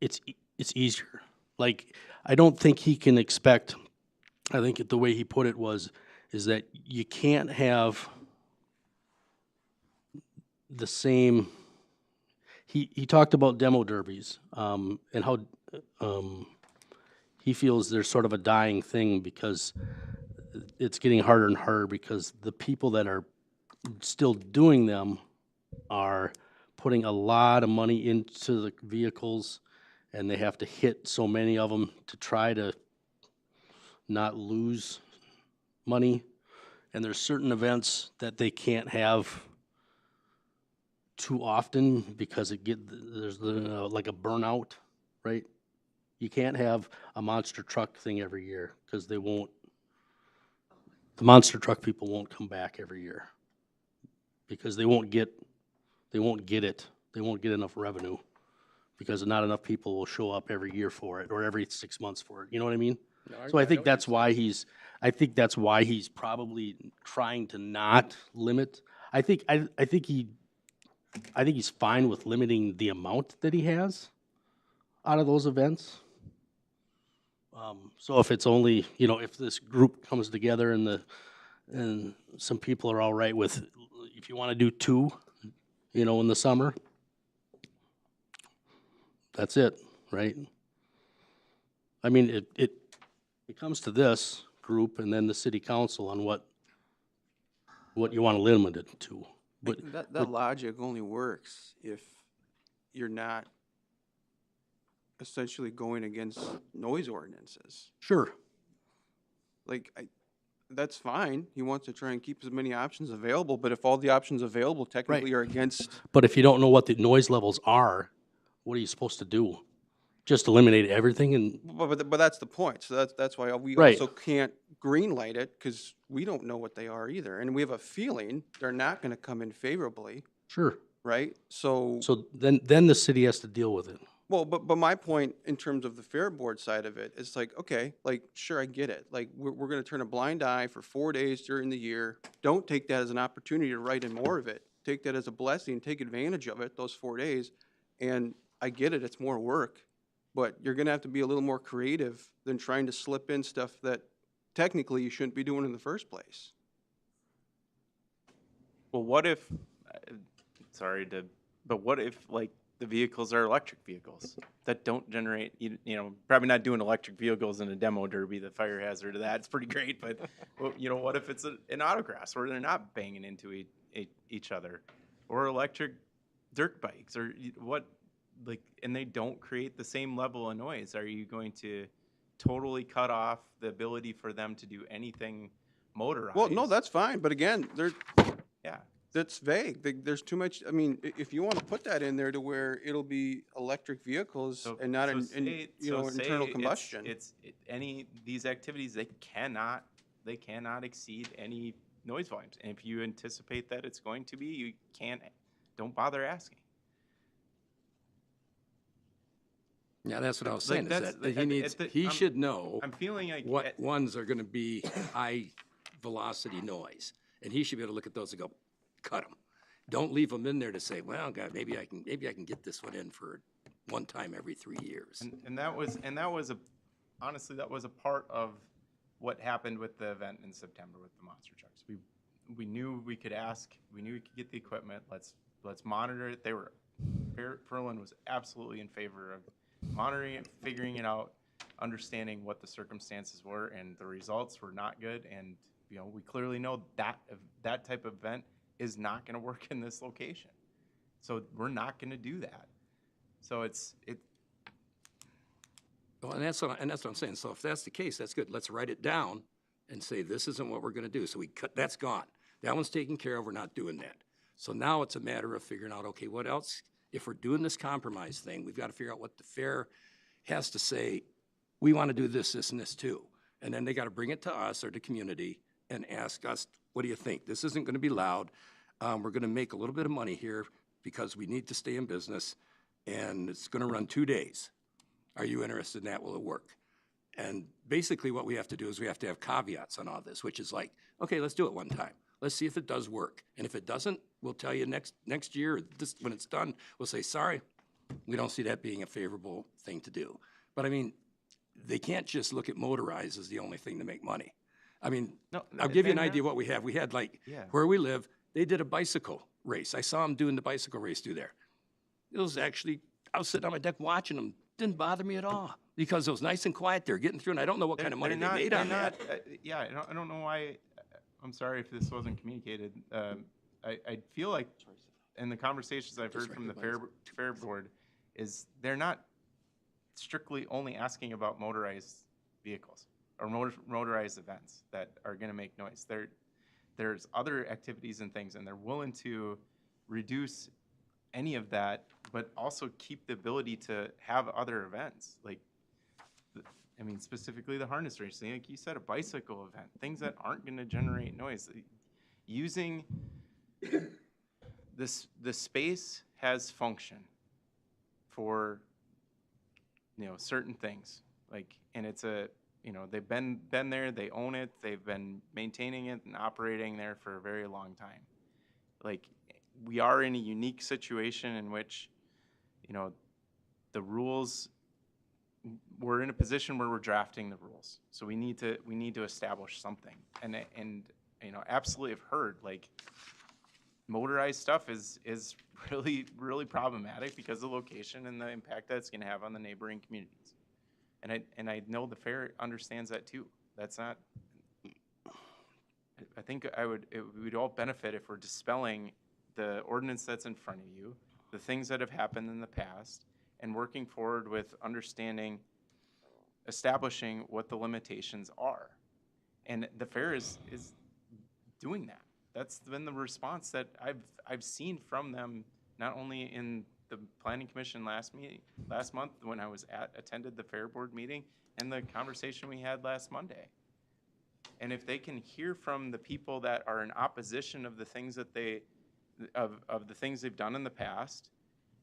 it's easier. Like, I don't think he can expect, I think the way he put it is that you can't have the same, he talked about demo derbies, and how he feels there's sort of a dying thing because it's getting harder and harder because the people that are still doing them are putting a lot of money into the vehicles, and they have to hit so many of them to try to not lose money. And there's certain events that they can't have too often because there's like a burnout, right? You can't have a monster truck thing every year because the monster truck people won't come back every year because they won't get it. They won't get enough revenue because not enough people will show up every year for it or every 6 months for it. You know what I mean? No, So I think that's why he's probably trying to not limit. I think he's fine with limiting the amount that he has out of those events. So if it's only, if this group comes together and some people are all right with, if you want to do 2, in the summer, that's it, right? I mean, it comes to this group and then the city council on what you want to limit it to. But That logic only works if you're not essentially going against noise ordinances. Sure. Like, that's fine. He wants to try and keep as many options available, but if all the options available technically are against, But if you don't know what the noise levels are, what are you supposed to do? Just eliminate everything and, but that's the point. So that's why we Right. also can't green light it, because we don't know what they are either. And we have a feeling they're not gonna come in favorably, sure. right? So, So then the city has to deal with it. well, but my point in terms of the fair board side of it, is like, okay, like, sure, I get it. Like, we're gonna turn a blind eye for 4 days during the year. Don't take that as an opportunity to write in more of it. Take that as a blessing, take advantage of it, those 4 days. And I get it, it's more work, but you're gonna have to be a little more creative than trying to slip in stuff that technically you shouldn't be doing in the first place. Well, what if, but what if like the vehicles are electric vehicles that don't generate, probably not doing electric vehicles in a demo derby, the fire hazard of that's pretty great, but well, what if it's an autocross where they're not banging into each other, or electric dirt bikes, or what, like, and they don't create the same level of noise? Are you going to totally cut off the ability for them to do anything motorized? Well, no, that's fine, but again, Yeah. that's vague. There's too much, I mean, if you wanna put that in there to where it'll be electric vehicles So- and not so internal say combustion. These activities, they cannot exceed any noise volumes. And if you anticipate that it's going to be, you don't bother asking. Yeah, that's what I was Like, saying, is that's- that he at- needs, at the- he I'm- should know I'm feeling like what ones are gonna be high velocity noise. And he should be able to look at those and go, cut them. Don't leave them in there to say, well, God, maybe I can get this one in for one time every 3 years. and that was honestly, that was a part of what happened with the event in September with the monster trucks. We knew we could ask, we knew we could get the equipment. Let's monitor it. Berlin was absolutely in favor of monitoring it, figuring it out, understanding what the circumstances were, and the results were not good. And we clearly know that type of event is not going to work in this location. So we're not going to do that. So Well, and that's what I'm saying. So if that's the case, that's good. Let's write it down and say, this isn't what we're gonna do. So that's gone. That one's taken care of. We're not doing that. So now it's a matter of figuring out, okay, what else? If we're doing this compromise thing, we've got to figure out what the fair has to say. We want to do this, this, and this too. And then they got to bring it to us or the community and ask us, what do you think? This isn't going to be loud. We're going to make a little bit of money here because we need to stay in business, and it's going to run 2 days. Are you interested in that? Will it work? And basically what we have to do is we have to have caveats on all this, which is like, okay, let's do it one time. Let's see if it does work. And if it doesn't, we'll tell you next year, when it's done, we'll say, sorry, we don't see that being a favorable thing to do. But I mean, they can't just look at motorized as the only thing to make money. I mean, No, I'll give you an and idea of what we have. We had Yeah. where we live, they did a bicycle race. I saw them doing the bicycle race through there. It was actually, I was sitting on my deck watching them. Didn't bother me at all because it was nice and quiet. They're getting through, and I don't know what kind of money they made on that. Yeah, I don't know why. I'm sorry if this wasn't communicated. I feel like in the conversations I've heard from the fair board is they're not strictly only asking about motorized vehicles or motorized events that are going to make noise. There's other activities and things, and they're willing to reduce any of that, but also keep the ability to have other events. Like, I mean, specifically the harness racing, like you said, a bicycle event, things that aren't going to generate noise. Using the space has function for, certain things. Like, and it's they've been there, they own it, they've been maintaining it and operating there for a very long time. Like, we are in a unique situation in which, the rules, we're in a position where we're drafting the rules. So we need to establish something. And absolutely have heard, like, motorized stuff is really, really problematic because of the location and the impact that it's going to have on the neighboring communities. And I know the fair understands that too. That's not, I think we'd all benefit if we're dispelling the ordinance that's in front of you the things that have happened in the past and working forward with establishing what the limitations are. And the fair is doing that. That's been the response that I've seen from them, not only in the planning commission last month when I was attended the fair board meeting, and the conversation we had last Monday. And if they can hear from the people that are in opposition of the things that of the things they've done in the past,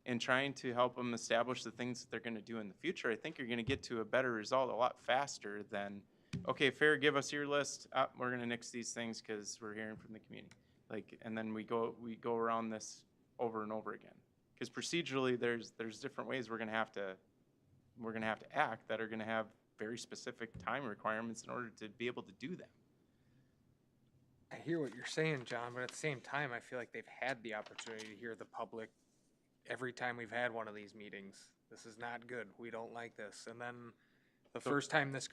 and trying to help them establish the things that they're going to do in the future, I think you're going to get to a better result a lot faster than, okay, fair, give us your list. We're going to nix these things because we're hearing from the community. And then we go around this over and over again. Because procedurally, there's different ways we're going to have to act that are going to have very specific time requirements in order to be able to do them. I hear what you're saying, John, but at the same time, I feel like they've had the opportunity to hear the public every time we've had one of these meetings. This is not good. We don't like this. And then the first time this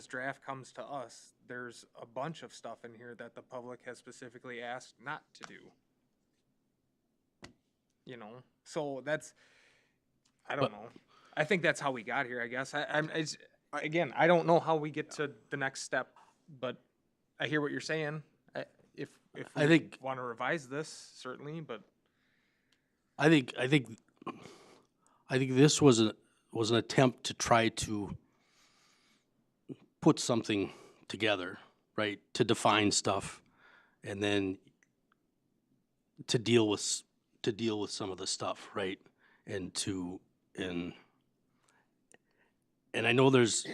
draft comes to us, there's a bunch of stuff in here that the public has specifically asked not to do. You know, so I don't know. I think that's how we got here, I guess. Again, I don't know how we get to the next step, but I hear what you're saying. If we want to revise this, certainly, but I think this was an attempt to try to put something together, right? To define stuff, and then to deal with some of the stuff, right? And I know there's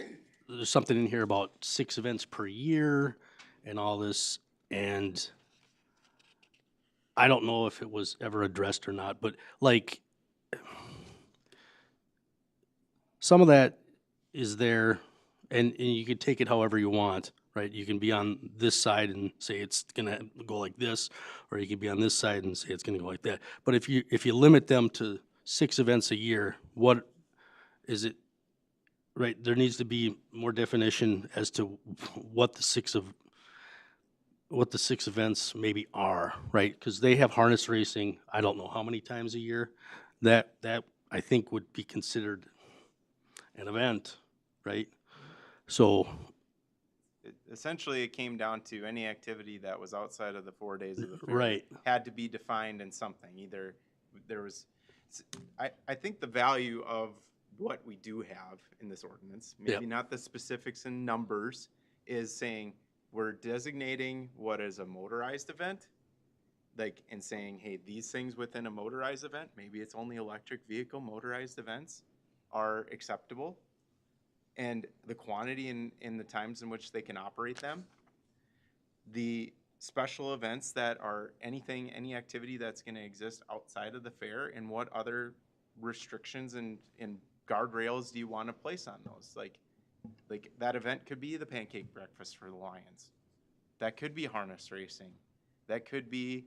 something in here about 6 events per year and all this, and I don't know if it was ever addressed or not, but like some of that is there, and you could take it however you want, right? You can be on this side and say it's gonna go like this, or you could be on this side and say it's gonna go like that. But if you limit them to 6 events a year, what is it? Right, there needs to be more definition as to what the six events maybe are, right? Because they have harness racing, I don't know how many times a year. That I think would be considered an event, right? So Essentially, it came down to any activity that was outside of the 4 days of the fair right. had to be defined in something. Either there was, I think the value of what we do have in this ordinance, maybe not the specifics and numbers, is saying we're designating what is a motorized event, and saying, hey, these things within a motorized event, maybe it's only electric vehicle motorized events, are acceptable, and the quantity in the times in which they can operate them. The special events that are any activity that's going to exist outside of the fair, and what other restrictions and guardrails do you want to place on those? Like that event could be the pancake breakfast for the Lions. That could be harness racing. That could be,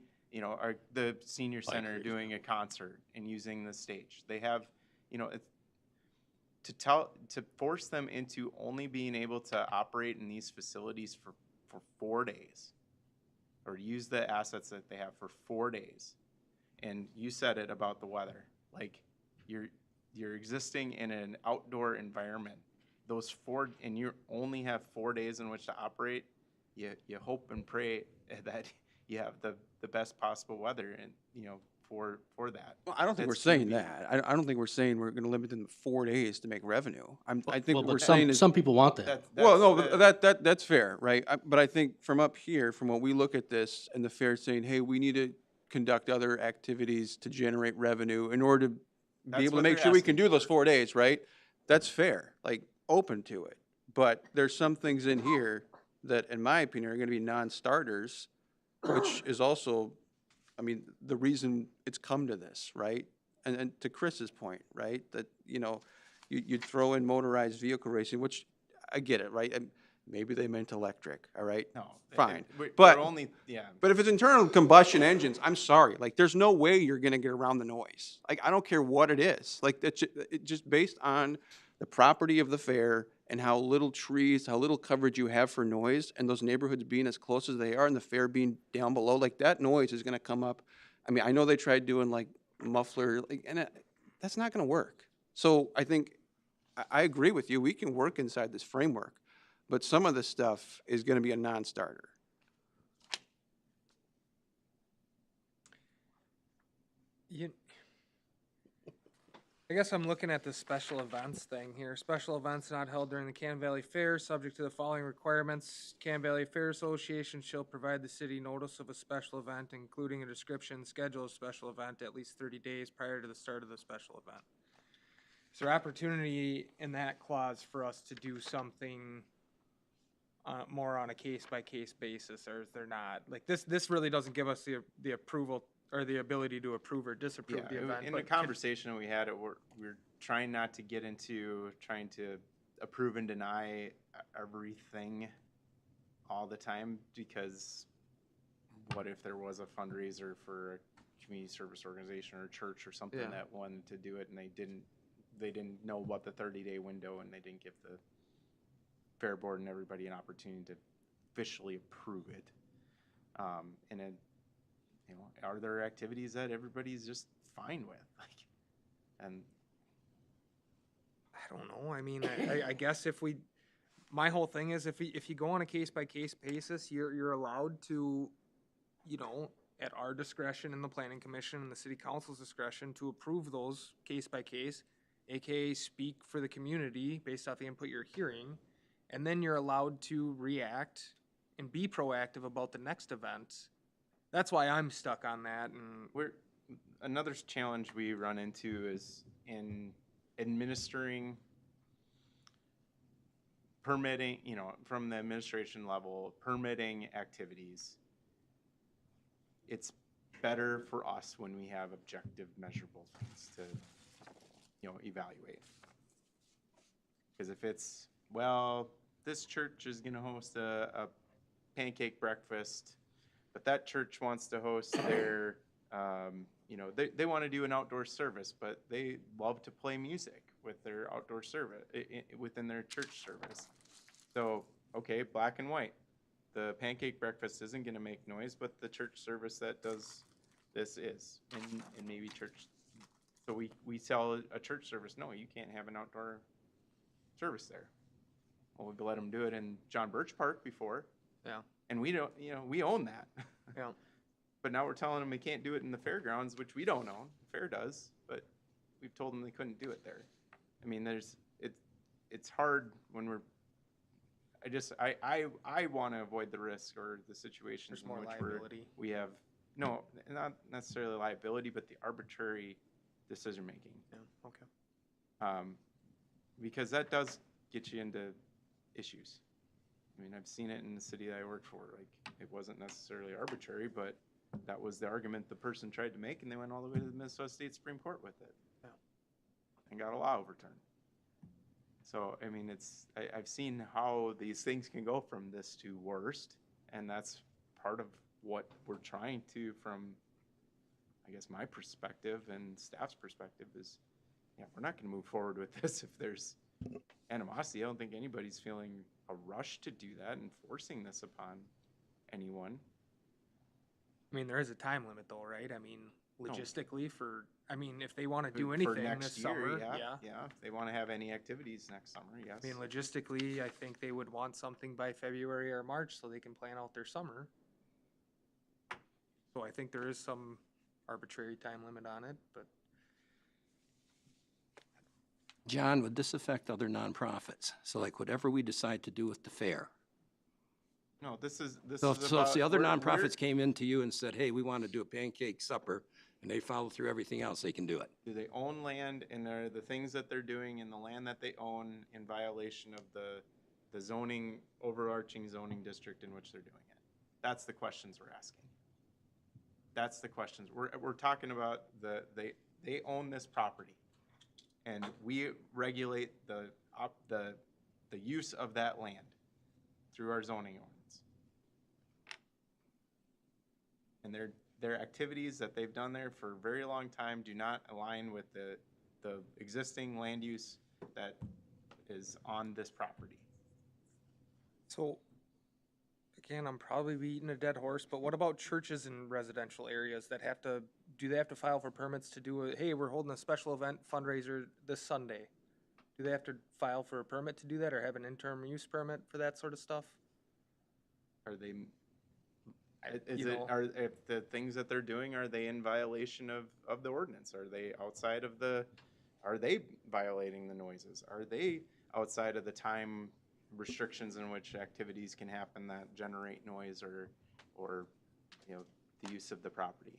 the senior center doing a concert and using the stage. They have, to force them into only being able to operate in these facilities for 4 days, or use the assets that they have for 4 days. And you said it about the weather. Like, you're existing in an outdoor environment. And you only have 4 days in which to operate. You hope and pray that you have the best possible weather, and for that. Well, I don't think we're saying that. I don't think we're saying we're going to limit them to 4 days to make revenue. I think what we're saying is some people want that. That's fair, right? But I think from up here, from when we look at this, and the fair saying, hey, we need to conduct other activities to generate revenue in order to be able to make sure we can do those 4 days, right? That's fair, open to it. But there's some things in here that, in my opinion, are going to be non-starters, which is also, the reason it's come to this, right? And to Chris's point, right, that, you throw in motorized vehicle racing, which I get it, right? And maybe they meant electric, all right? No. Fine. But if it's internal combustion engines, I'm sorry. There's no way you're going to get around the noise. I don't care what it is. It's just based on the property of the fair and how little trees, how little coverage you have for noise, and those neighborhoods being as close as they are and the fair being down below, that noise is going to come up. I know they tried doing muffler, like, and that's not gonna work. So I think, I agree with you, we can work inside this framework, but some of the stuff is gonna be a non-starter. I guess I'm looking at the special events thing here. Special events not held during the Can Valley Fair, subject to the following requirements. Can Valley Fair Association shall provide the city notice of a special event, including a description, schedule of special event at least 30 days prior to the start of the special event. Is there opportunity in that clause for us to do something more on a case-by-case basis, or is there not? Like, this really doesn't give us the approval or the ability to approve or disapprove the event. In but the conversation we had, we're trying not to get into trying to approve and deny everything all the time, because what if there was a fundraiser for a community service organization or a church or something Yeah. that wanted to do it and they didn't know what the 30-day window, and they didn't give the fair board and everybody an opportunity to officially approve it. And it, you know, are there activities that everybody's just fine with? Like, and I don't know. I mean, I guess my whole thing is if you go on a case by case basis, you're allowed to, you know, at our discretion in the planning commission and the city council's discretion to approve those case by case, aka speak for the community based off the input you're hearing, and then you're allowed to react and be proactive about the next event. That's why I'm stuck on that. And another challenge we run into is in administering, permitting, you know, from the administration level, permitting activities. It's better for us when we have objective, measurable things to, you know, evaluate. Because if it's, well, this church is going to host a pancake breakfast, but that church wants to host their, you know, they want to do an outdoor service, but they love to play music with their outdoor service, within their church service. So, okay, black and white. The pancake breakfast isn't going to make noise, but the church service that does this is. And maybe church, so we tell a church service, no, you can't have an outdoor service there. Well, we've let them do it in John Birch Park before. yeah, And we don't, you know, we own that. yeah. But now we're telling them they can't do it in the fairgrounds, which we don't own. The fair does, but we've told them they couldn't do it there. I mean, it's hard when we're, I want to avoid the risk or the situations There's in more which liability. we have, no, not necessarily liability, but the arbitrary decision making. Yeah, okay. Because that does get you into issues. I mean, I've seen it in the city that I worked for. Like, it wasn't necessarily arbitrary, but that was the argument the person tried to make, and they went all the way to the Minnesota State Supreme Court with it. Yeah. And got a law overturned. So, I mean, I've seen how these things can go from this to worst, and that's part of what we're trying to, from, I guess, my perspective and staff's perspective is, yeah, we're not going to move forward with this if there's animosity. I don't think anybody's feeling a rush to do that and forcing this upon anyone. I mean, there is a time limit though, right? I mean, logistically if they want to do For anything next this year, summer, yeah. If they want to have any activities next summer, yes. I mean, logistically, I think they would want something by February or March so they can plan out their summer. So I think there is some arbitrary time limit on it, but John, would this affect other nonprofits? So like whatever we decide to do with the fair? No, this is So about, if the other we're- nonprofits came into you and said, hey, we want to do a pancake supper, and they follow through everything else, they can do it. do they own land, and are the things that they're doing in the land that they own in violation of the zoning, overarching zoning district in which they're doing it? That's the questions we're asking. That's the questions. We're talking about they own this property, and we regulate the use of that land through our zoning ordinance. And their activities that they've done there for a very long time do not align with the existing land use that is on this property. so again, I'm probably beating a dead horse, but what about churches in residential areas that have to do they have to file for permits to do hey, we're holding a special event fundraiser this Sunday? Do they have to file for a permit to do that, or have an interim use permit for that sort of stuff? Are they, you know. if the things that they're doing, are they in violation of the ordinance? Are they outside of are they violating the noises? Are they outside of the time restrictions in which activities can happen that generate noise or, you know, the use of the property?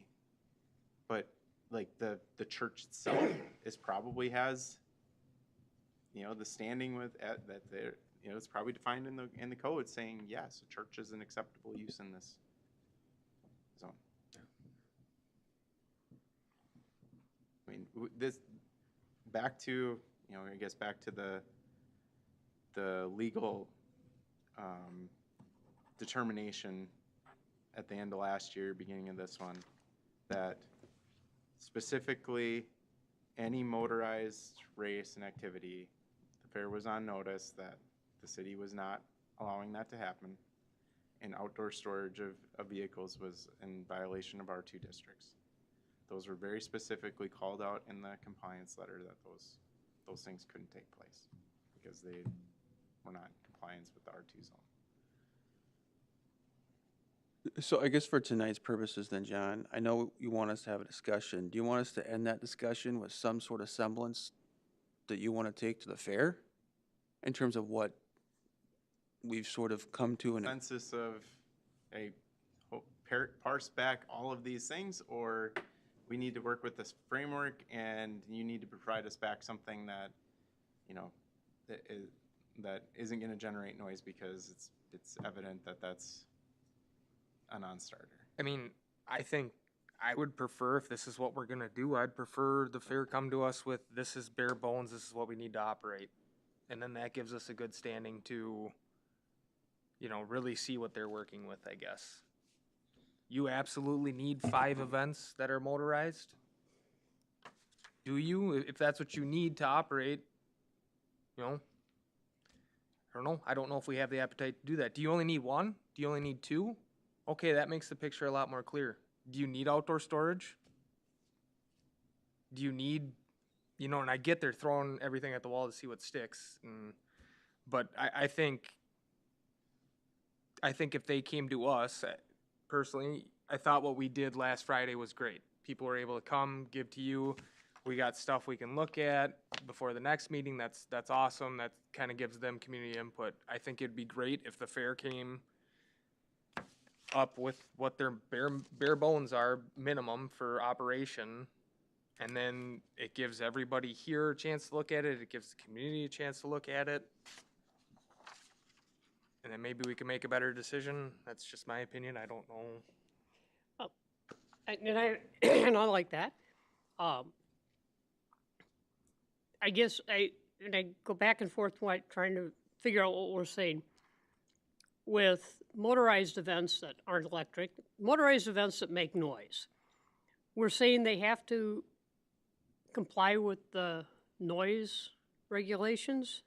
But like the church itself probably has, you know, the standing with, that they're, you know, it's probably defined in the code saying, yes, a church is an acceptable use in this zone. I mean, this, back to, you know, I guess back to the legal determination at the end of last year, beginning of this one, that specifically any motorized race and activity, the fair was on notice that the city was not allowing that to happen, and outdoor storage of vehicles was in violation of R2 districts. Those were very specifically called out in the compliance letter that those things couldn't take place because they were not in compliance with the R2 zone. So I guess for tonight's purposes then, John, I know you want us to have a discussion. Do you want us to end that discussion with some sort of semblance that you want to take to the fair in terms of what we've sort of come to an Consensus of a parse back all of these things, or we need to work with this framework and you need to provide us back something that, you know, that isn't going to generate noise because it's evident that that's a non-starter. I mean, I think I would prefer, if this is what we're gonna do, I'd prefer the fair come to us with, this is bare bones, this is what we need to operate. And then that gives us a good standing to, you know, really see what they're working with, I guess. You absolutely need 5 events that are motorized? Do you? If that's what you need to operate, you know, I don't know. I don't know if we have the appetite to do that. Do you only need 1? Do you only need 2? Okay, that makes the picture a lot more clear. Do you need outdoor storage? Do you need, you know, and I get they're throwing everything at the wall to see what sticks, but I think if they came to us, personally, I thought what we did last Friday was great. People were able to come, give to you. We got stuff we can look at before the next meeting. That's awesome. That kind of gives them community input. I think it'd be great if the fair came up with what their bare bones are minimum for operation, and then it gives everybody here a chance to look at it. It gives the community a chance to look at it, and then maybe we can make a better decision. That's just my opinion. I don't know. And I like that. I guess I go back and forth trying to figure out what we're saying. With motorized events that aren't electric, motorized events that make noise, we're saying they have to comply with the noise regulations,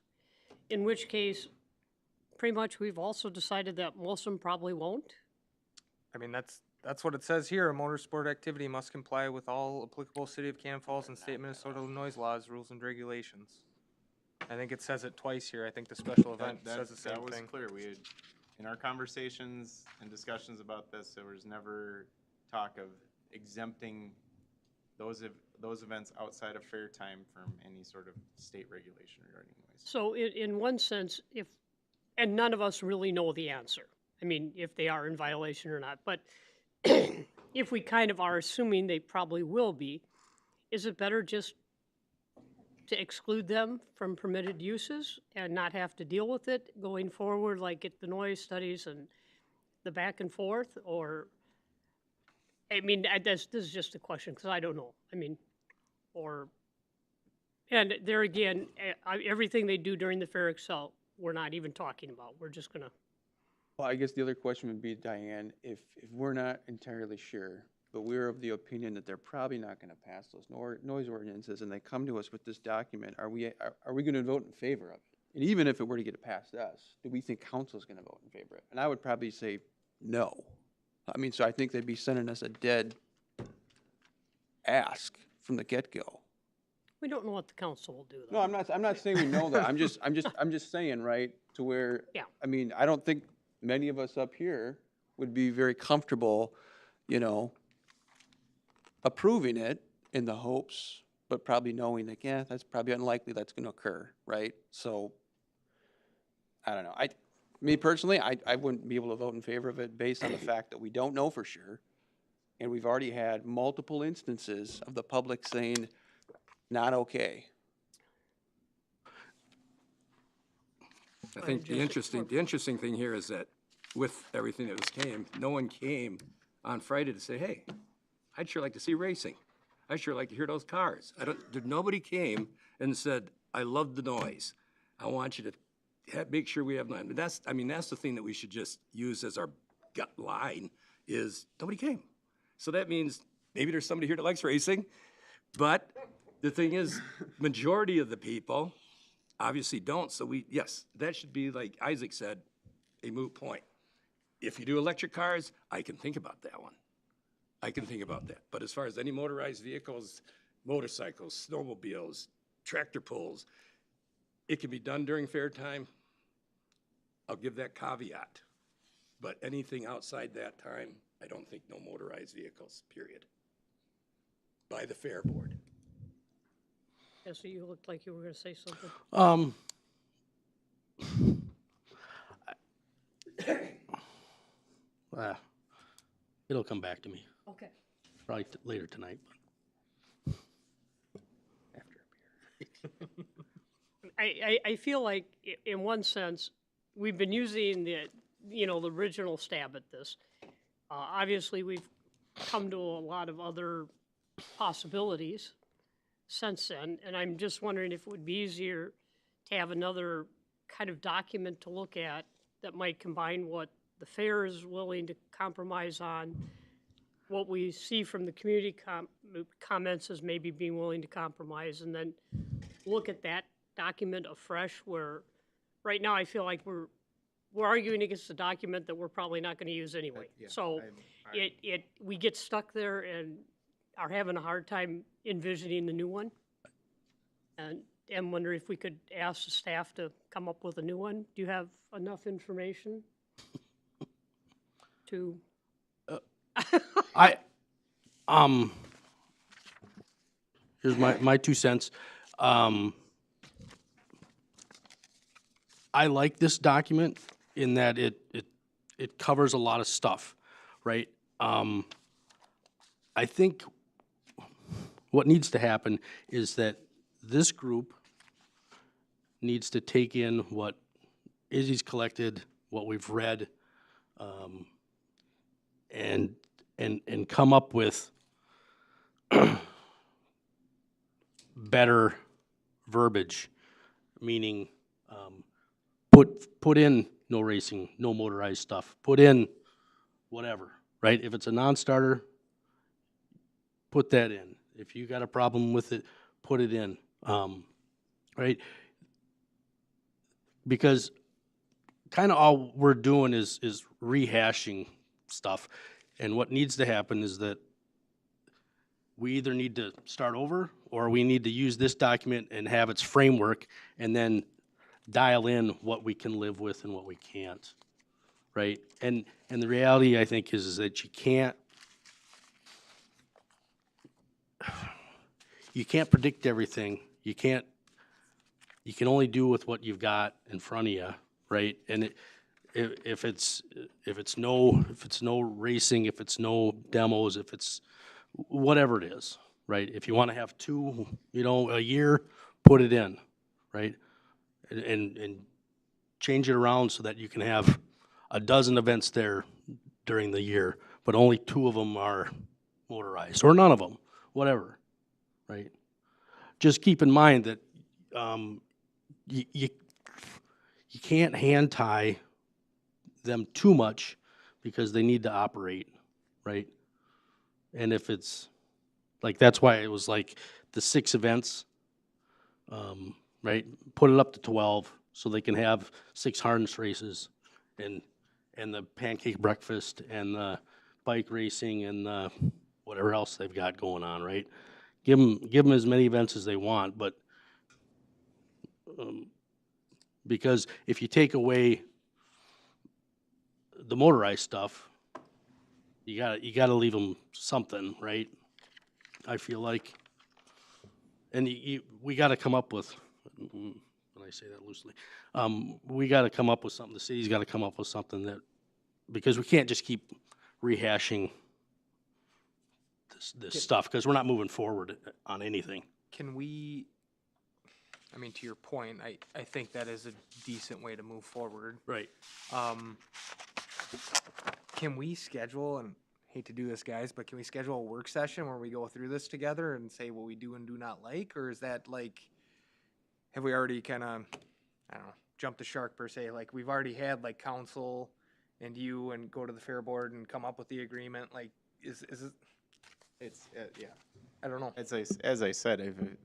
in which case, pretty much we've also decided that most of them probably won't. I mean, that's what it says here. A motorsport activity must comply with all applicable City of Cannon Falls and State of Minnesota noise laws, rules, and regulations. I think it says it twice here. I think the special event says the same That was thing. clear. We had, in our conversations and discussions about this, there was never talk of exempting those events outside of fair time from any sort of state regulation regarding noise. So in one sense, and none of us really know the answer. I mean, if they are in violation or not, but if we kind of are assuming they probably will be, is it better just to exclude them from permitted uses and not have to deal with it going forward, like get the noise studies and the back and forth? Or, I mean, this is just a question because I don't know. I mean, and there again, everything they do during the fair itself, we're not even talking about. We're just gonna. Well, I guess the other question would be, Diane, if we're not entirely sure, but we're of the opinion that they're probably not going to pass those noise ordinances, and they come to us with this document, are we going to vote in favor of it? And even if it were to get past us, do we think council's going to vote in favor of it? And I would probably say no. I mean, so I think they'd be sending us a dead ask from the get-go. We don't know what the council will do, No, though. I'm not saying we know that. I'm just saying, right, to where, Yeah. I mean, I don't think many of us up here would be very comfortable, you know, approving it in the hopes, but probably knowing that, yeah, that's probably unlikely that's gonna occur, right? So, I don't know. Me personally, I wouldn't be able to vote in favor of it based on the fact that we don't know for sure. And we've already had multiple instances of the public saying, not okay. I think the interesting thing here is that with everything that came, no one came on Friday to say, hey, I'd sure like to see racing. I'd sure like to hear those cars. Nobody came and said, I love the noise. I want you to make sure we have, that's the thing that we should just use as our gut line is nobody came. So that means maybe there's somebody here that likes racing, but the thing is, majority of the people obviously don't. So yes, that should be, like Isaac said, a moot point. If you do electric cars, I can think about that one. I can think about that. But as far as any motorized vehicles, motorcycles, snowmobiles, tractor pulls, it can be done during fair time. I'll give that caveat. But anything outside that time, I don't think no motorized vehicles, period. By the fair board. Jesse, you looked like you were going to say something. It'll come back to me, Okay. probably later tonight. I feel like, in one sense, we've been using the original stab at this. Obviously, we've come to a lot of other possibilities since then, and I'm just wondering if it would be easier to have another kind of document to look at that might combine what the fair is willing to compromise on, what we see from the community comments as maybe being willing to compromise, and then look at that document afresh, where right now I feel like we're arguing against a document that we're probably not going to use anyway. So we get stuck there and are having a hard time envisioning the new one. And wonder if we could ask the staff to come up with a new one. Do you have enough information to? Here's my 2 cents. I like this document in that it covers a lot of stuff, right? I think what needs to happen is that this group needs to take in what Izzy's collected, what we've read, and come up with better verbiage, meaning put in no racing, no motorized stuff, put in whatever, right? If it's a non-starter, put that in. If you got a problem with it, put it in, right? Because kind of all we're doing is rehashing stuff. And what needs to happen is that we either need to start over or we need to use this document and have its framework and then dial in what we can live with and what we can't, right? And the reality, I think, is that you can't predict everything. You can only do with what you've got in front of you, right? And if it's no racing, if it's no demos, if it's whatever it is, right? If you want to have 2, a year, put it in, right? And change it around so that you can have a dozen events there during the year, but only 2 of them are motorized, or none of them, whatever, right? Just keep in mind that you can't hand tie them too much because they need to operate, right? And if it's like, that's why it was like the 6 events, right? Put it up to 12 so they can have 6 harness races and the pancake breakfast and the bike racing and the whatever else they've got going on, right? Give them as many events as they want, but because if you take away the motorized stuff, you gotta leave them something, right? I feel like, and we gotta come up with, when I say that loosely, we gotta come up with something, the city's gotta come up with something that, because we can't just keep rehashing this stuff, because we're not moving forward on anything. Can we, I mean, to your point, I think that is a decent way to move forward. Right. Can we schedule, and hate to do this, guys, but can we schedule a work session where we go through this together and say what we do and do not like? Or is that like, have we already kind of, I don't know, jumped the shark per se? Like, we've already had like council and you and go to the fair board and come up with the agreement. Like, is it, It's, yeah. I don't know. As I said,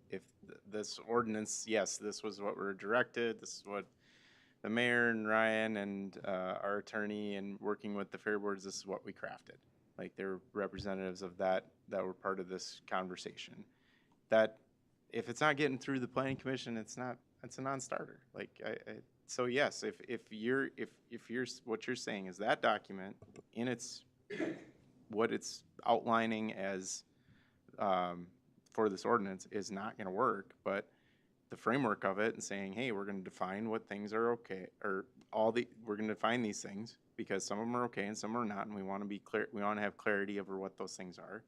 if this ordinance, yes, this was what we're directed, this is what the mayor and Ryan and our attorney and working with the fair boards, this is what we crafted. Like, they're representatives of that were part of this conversation. That, if it's not getting through the planning commission, it's a non-starter. Like, so yes, if what you're saying is that document in its, what it's outlining as for this ordinance is not going to work, but the framework of it and saying, hey, we're going to define what things are okay, or we're going to define these things because some of them are okay and some are not, and we want to be clear, we want to have clarity over what those things are,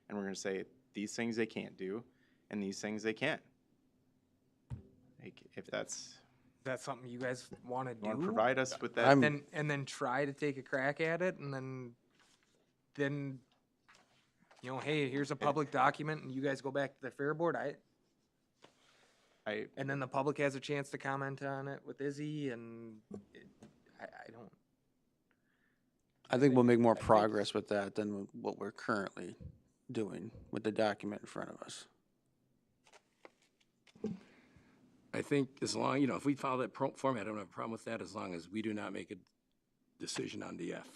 and we're going to say these things they can't do and these things they can. Like, if that's Something you guys want to do? want to provide us with that, And then try to take a crack at it, and then you know, hey, here's a public document, and you guys go back to the fair board. And then the public has a chance to comment on it with Izzy, and I don't. I think we'll make more progress with that than what we're currently doing with the document in front of us. I think as long, you know, if we follow that format, I don't have a problem with that as long as we do not make a decision on the F.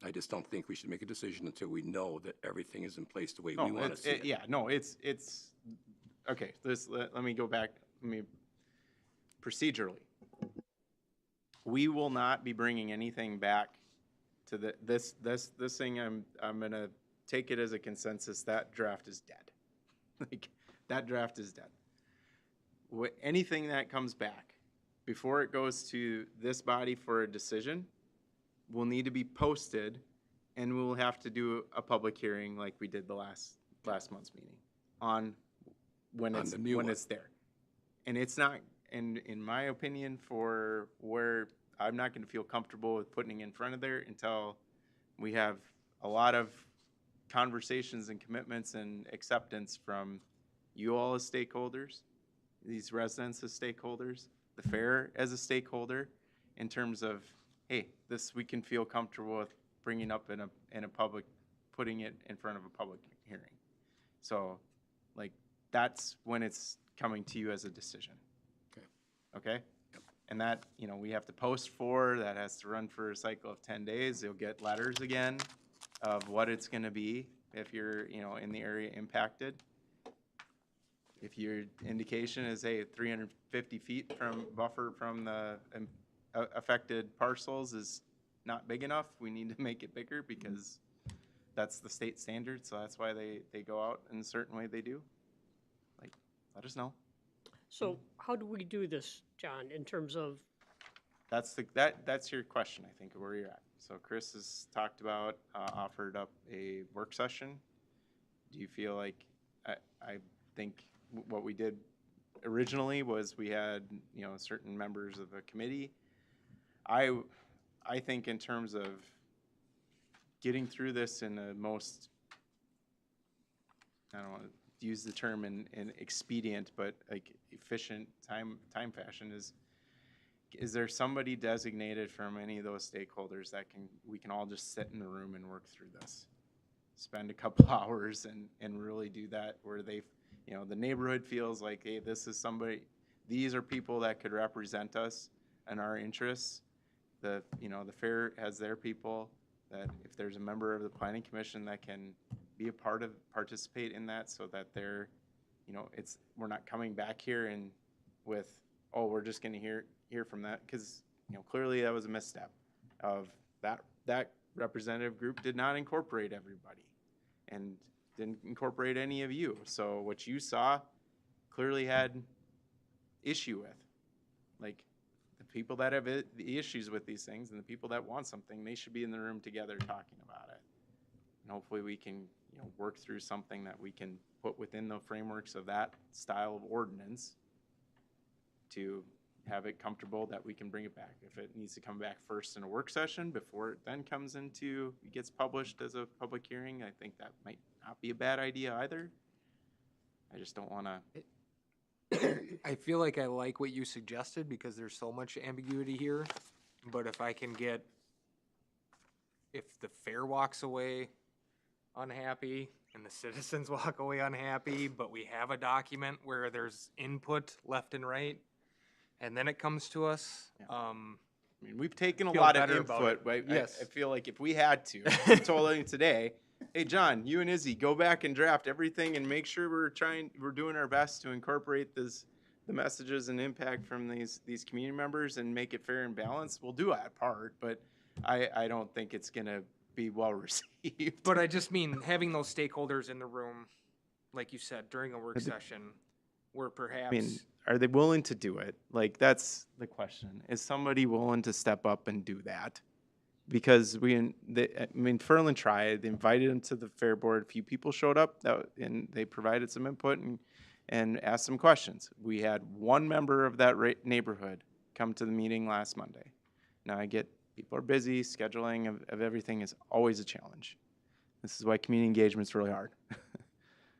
I just don't think we should make a decision until we know that everything is in place the way we want to see it. Yeah, no, it's okay. Let me go back. Procedurally, we will not be bringing anything back to this thing. I'm gonna take it as a consensus. That draft is dead. Like, that draft is dead. Anything that comes back before it goes to this body for a decision will need to be posted, and we'll have to do a public hearing like we did the last month's meeting on when it's there. And it's not, and in my opinion, for where I'm not going to feel comfortable with putting in front of there until we have a lot of conversations and commitments and acceptance from you all as stakeholders, these residents as stakeholders, the fair as a stakeholder, in terms of, hey, this we can feel comfortable with bringing up in a public, putting it in front of a public hearing. So, like, that's when it's coming to you as a decision. Okay? Yep. And that, you know, we have to post for, that has to run for a cycle of 10 days. You'll get letters again of what it's going to be if you're, you know, in the area impacted. If your indication is, hey, 350 feet from buffer from the affected parcels is not big enough, we need to make it bigger because that's the state standard. So that's why they go out in a certain way they do. Like, let us know. So how do we do this, John, in terms of, That's your question, I think, where you're at. So Chris has talked about, offered up a work session. Do you feel like, I think what we did originally was we had, you know, certain members of a committee. I think in terms of getting through this in the most, I don't want to use the term in expedient, but like efficient time fashion, is there somebody designated from any of those stakeholders that we can all just sit in a room and work through this? Spend a couple hours and really do that, where they, you know, the neighborhood feels like, hey, this is somebody, these are people that could represent us and our interests. You know, the fair has their people, that if there's a member of the planning commission that can be a part of, participate in that so that they're, you know, we're not coming back here and with, oh, we're just gonna hear from that, because, you know, clearly that was a misstep of that representative group did not incorporate everybody and didn't incorporate any of you. So what you saw clearly had issue with. Like, the people that have the issues with these things and the people that want something, they should be in the room together talking about it. And hopefully we can, you know, work through something that we can put within the frameworks of that style of ordinance to have it comfortable that we can bring it back. If it needs to come back first in a work session before it then comes into, gets published as a public hearing, I think that might not be a bad idea either. I just don't want to. I feel like I like what you suggested because there's so much ambiguity here. But if I can get, if the fair walks away unhappy and the citizens walk away unhappy, but we have a document where there's input left and right, and then it comes to us, I mean, we've taken a feel lot of better about input, it. but Yes. I feel like if we had to, we told them today, hey, John, you and Izzy, go back and draft everything and make sure we're doing our best to incorporate the messages and impact from these community members and make it fair and balanced. We'll do that part, but I don't think it's gonna be well received. but I just mean having those stakeholders in the room, like you said, during a work session, where perhaps. I mean, are they willing to do it? Like, that's the question. Is somebody willing to step up and do that? Because Ferland tried. They invited them to the fair board. A few people showed up, and they provided some input and asked some questions. We had one member of that neighborhood come to the meeting last Monday. Now, I get people are busy. Scheduling of everything is always a challenge. This is why community engagement's really hard.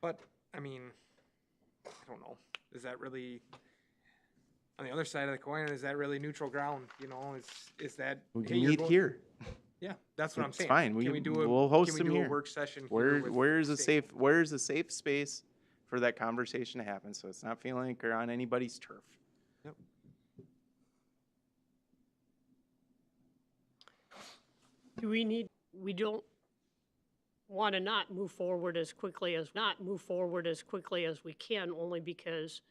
But, I mean, I don't know. Is that really, on the other side of the coin, is that really neutral ground? You know, is that? We hey, can you're meet going- here. Yeah, that's what I'm It's saying. fine. We'll host can them we do here. a work session here with Where's a stakeholders? safe space for that conversation to happen, so it's not feeling like you're on anybody's turf. Yep. We don't want to not move forward as quickly as we can, only because,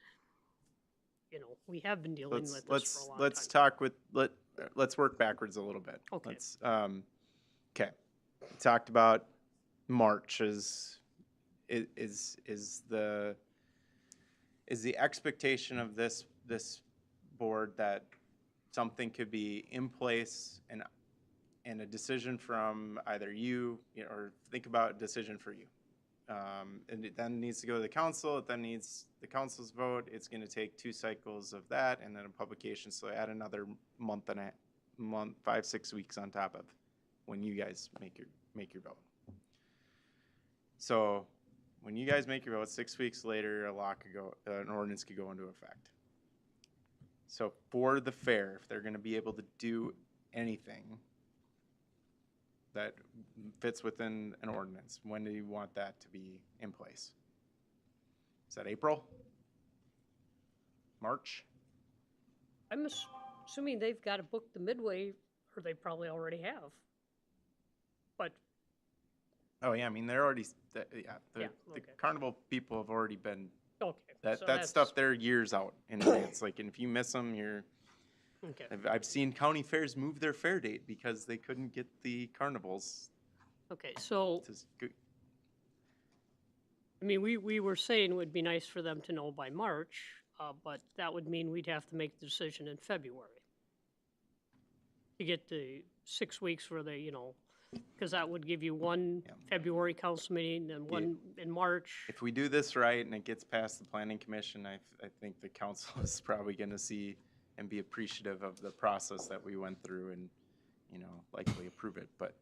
you know, we have been dealing with this for a long time. Let's talk with, let's work backwards a little bit. Okay. Okay. We talked about March is the expectation of this board that something could be in place and a decision from either you know, or think about a decision for you. And it then needs to go to the council. It then needs the council's vote. It's going to take 2 cycles of that and then a publication. So add another month, 5-6 weeks on top of when you guys make your vote. So when you guys make your vote, 6 weeks later, an ordinance could go into effect. So for the fair, if they're going to be able to do anything that fits within an ordinance, when do you want that to be in place? Is that April? March? I'm assuming they've got to book the Midway, or they probably already have. But, Oh yeah, I mean they're already the okay. carnival people have already been okay. that so that stuff. They're years out in advance. Like, and if you miss them, you're. Okay. I've seen county fairs move their fair date because they couldn't get the carnivals. Okay, so, I mean, we were saying it would be nice for them to know by March, but that would mean we'd have to make the decision in February. To get the 6 weeks for the, you know, because that would give you one February council meeting and one in March. If we do this right and it gets past the planning commission, I think the council is probably going to see and be appreciative of the process that we went through and, you know, likely approve it. But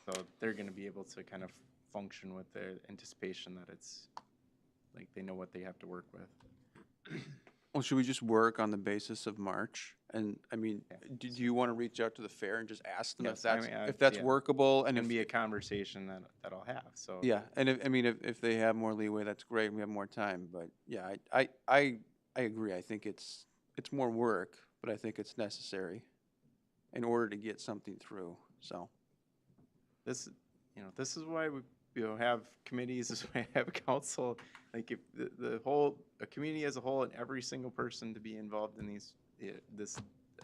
so they're going to be able to kind of function with the anticipation that it's like they know what they have to work with. Well, should we just work on the basis of March? And, I mean, do you want to reach out to the fair and just ask them Yes, if that's yeah. workable? And And it'll if, be a conversation that I'll have, so. yeah, and if they have more leeway, that's great, and we have more time, but, yeah, I agree, I think it's more work, but I think it's necessary in order to get something through, so. This is why have committees, as we have council, like if a community as a whole and every single person to be involved in these,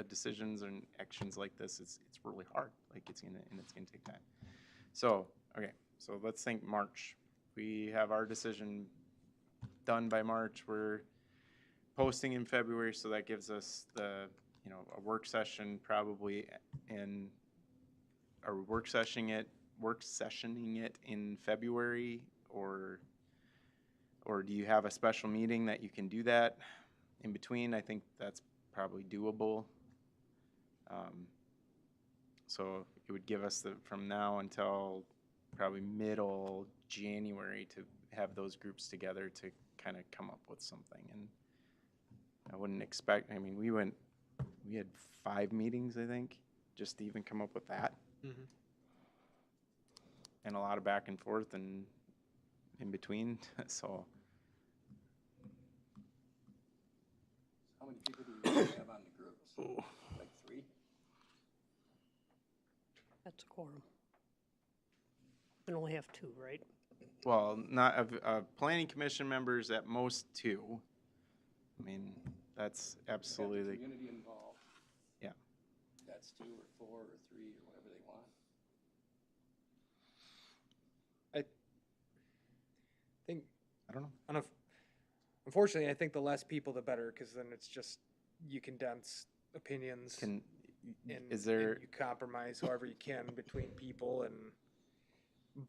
decisions and actions like this, it's really hard. Like it's gonna take time. So, okay, so let's think March. We have our decision done by March. We're posting in February, so that gives us a work session probably in, are we work sessioning it in February, or do you have a special meeting that you can do that in between? I think that's probably doable. So it would give us from now until probably middle January to have those groups together to kind of come up with something. And I wouldn't expect, I mean, we had 5 meetings, I think, just to even come up with that. Mm-hmm. And a lot of back and forth and in between, so. How many people do we have on the groups? Like 3? That's a quorum. We only have 2, right? Well, not of planning commission members, at most 2. I mean, that's absolutely the, Community involved. yeah. That's 2 or 4 or 3 or whatever they want. think, I don't know. unfortunately, I think the less people, the better, because then it's just, you condense opinions and, Is there, and you compromise however you can between people.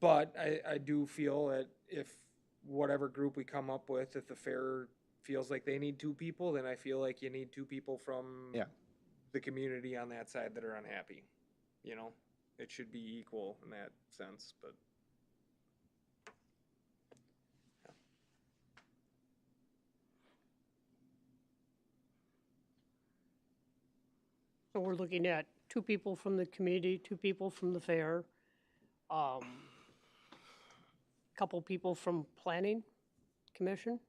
But I do feel that if whatever group we come up with, if the fair feels like they need 2 people, then I feel like you need 2 people from Yeah. the community on that side that are unhappy. You know, it should be equal in that sense, but. So we're looking at 2 people from the community, 2 people from the fair, couple people from planning commission.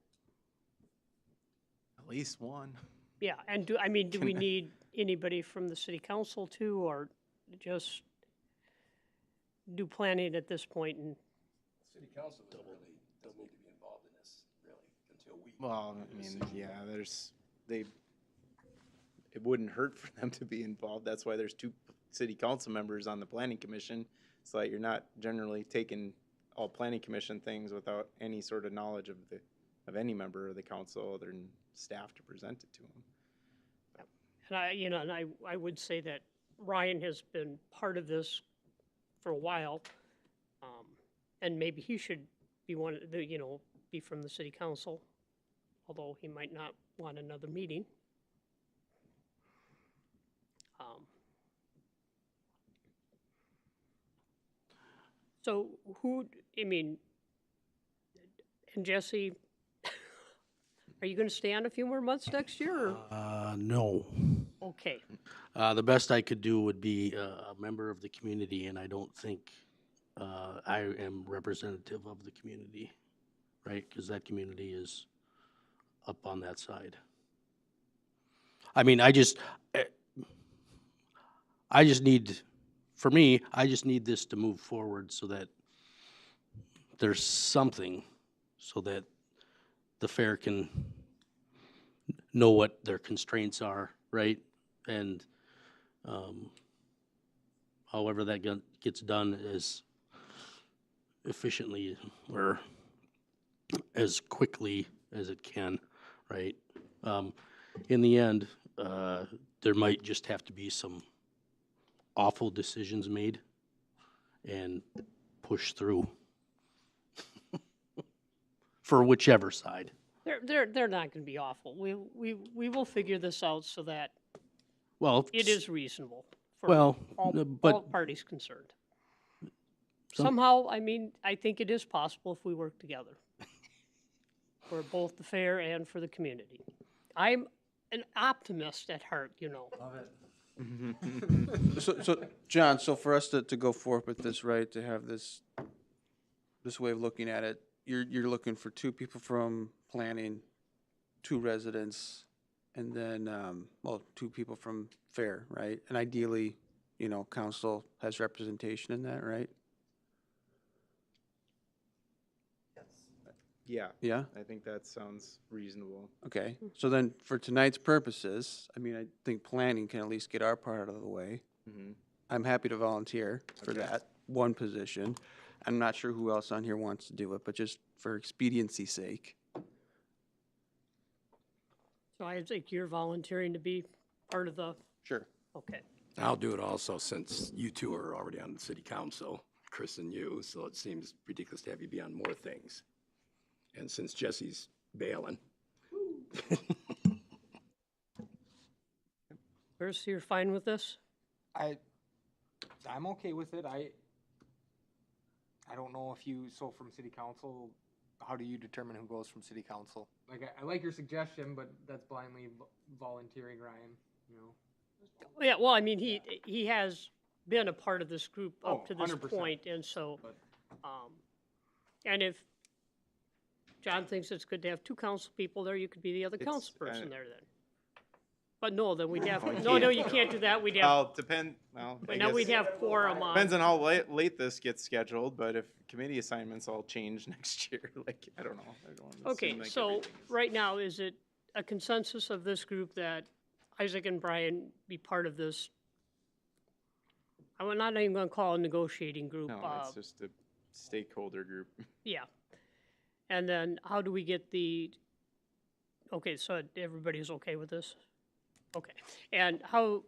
at least 1? Yeah, and do we need anybody from the city council too, or just do planning at this point? And City council doesn't need to be involved in this, really, until we. Well, I mean, yeah, it wouldn't hurt for them to be involved. That's why there's 2 city council members on the planning commission, so that you're not generally taking all planning commission things without any sort of knowledge of any member of the council other than staff to present it to them. And I would say that Ryan has been part of this for a while, and maybe he should be one of the, be from the city council, although he might not want another meeting. So and Jesse, are you going to stay on a few more months next year? Or? No. Okay. The best I could do would be a member of the community, and I don't think I am representative of the community, right? Because that community is up on that side. I mean, I just need, for me, I just need this to move forward so that there's something, so that the fair can know what their constraints are, right? And however that gets done as efficiently or as quickly as it can, right? In the end, there might just have to be some awful decisions made and push through for whichever side. They're not going to be awful. We will figure this out so that Well, it is reasonable for well, all but parties concerned. Somehow, I think it is possible if we work together for both the fair and for the community. I'm an optimist at heart, So, John, so for us to go forward with this, right, to have this way of looking at it, you're looking for 2 people from planning, 2 residents, and then, 2 people from fair, right? And ideally, council has representation in that, right? Yeah, Yeah? I think that sounds reasonable. Okay, so then for tonight's purposes, I mean, I think planning can at least get our part out of the way. Mhm. I'm happy to volunteer for Okay. that one position. I'm not sure who else on here wants to do it, but just for expediency's sake. So I think you're volunteering to be part of the, Sure. okay. I'll do it also since you two are already on the city council, Chris and you, so it seems ridiculous to have you be on more things. And since Jesse's bailing, Chris, you're fine with this? I'm okay with it. I don't know if you, so from city council, how do you determine who goes from city council? Like, I like your suggestion, but that's blindly volunteering, Ryan, you know? Yeah, well, I mean, he has been a part of this group Oh, up to this 100%. point, and so, But- and if John thinks it's good to have two council people there, you could be the other It's, council person uh, there then. But no, then we'd have, No, you no, can't. you can't do that, we'd have, Well, I but now we'd guess, have quorum on. depends on how late this gets scheduled, but if committee assignments all change next year, like, I don't know. I don't wanna Okay, assume, like, so everything is- right now, is it a consensus of this group that Isaac and Brian be part of this? I'm not even gonna call it a negotiating group. No, it's just a stakeholder group. Yeah. And then how do we get the, okay, so everybody's okay with this? Okay. And how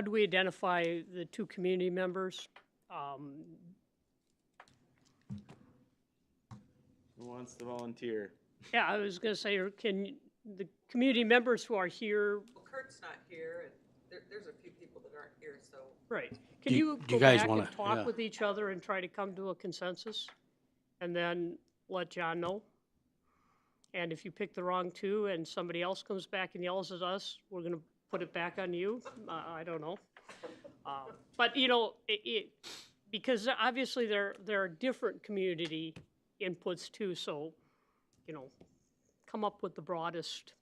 do we identify the two community members? Who wants to volunteer? Yeah, I was gonna say, can, the community members who are here, Well, Kurt's not here, and there's a few people that aren't here, so. right, can Do you- you do go you guys back and wanna- talk yeah. with each other and try to come to a consensus? And then let John know? And if you pick the wrong two and somebody else comes back and yells at us, we're gonna put it back on you? I don't know. But, you know, because obviously there are different community inputs too, so, you know, come up with the broadest.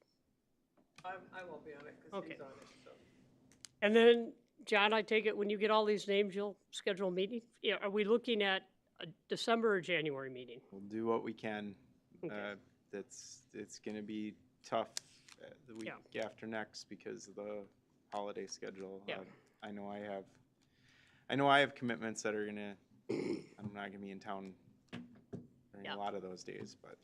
I won't be on it, because Okay. he's on it, so. And then, John, I take it when you get all these names, you'll schedule a meeting? Yeah, are we looking at a December or January meeting? We'll do what we can. Okay. It's gonna be tough the week Yeah. after next because of the holiday schedule. Yeah. I know I have commitments that are gonna, I'm not gonna be in town during Yeah. a lot of those days, but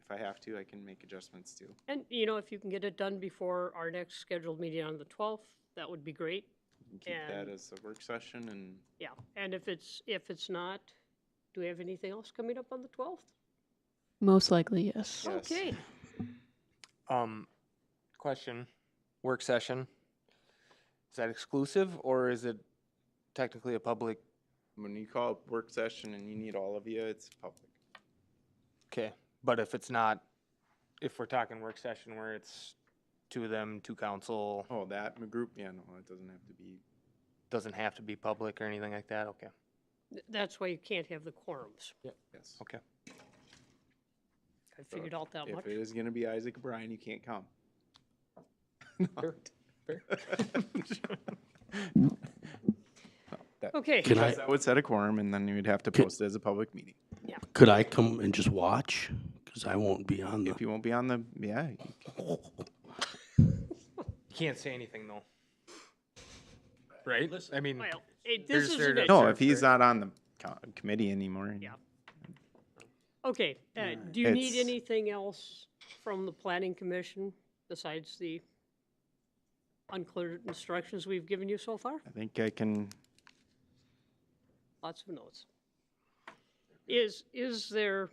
if I have to, I can make adjustments too. And, you know, if you can get it done before our next scheduled meeting on the 12th, that would be great. You can keep that And- as a work session and Yeah, and if it's not, do we have anything else coming up on the 12th? Most likely, yes. yes. Okay, Question, work session, is that exclusive, or is it technically a public? When you call it work session and you need all of you, it's public. Okay, but if it's not, if we're talking work session where it's two of them, two council, Oh, that group? Yeah, no, it doesn't have to be. doesn't have to be public or anything like that, okay. that's why you can't have the quorums. Yes. Okay. I figured out that If much. it is gonna be Isaac O'Brien, you can't come. Fair, fair. Okay, Can I, That would set a quorum, and then you would have to Can- post it as a public meeting. could I come and just watch? Because I won't be on If the, you won't be on the, yeah, You can't say anything though. Right? I mean, well, this There's is fair an to- issue. no, if he's not on the committee anymore. Yeah. Okay, do you need It's- anything else from the planning commission besides the unclear instructions we've given you so far? I think I can, Lots of notes. Is there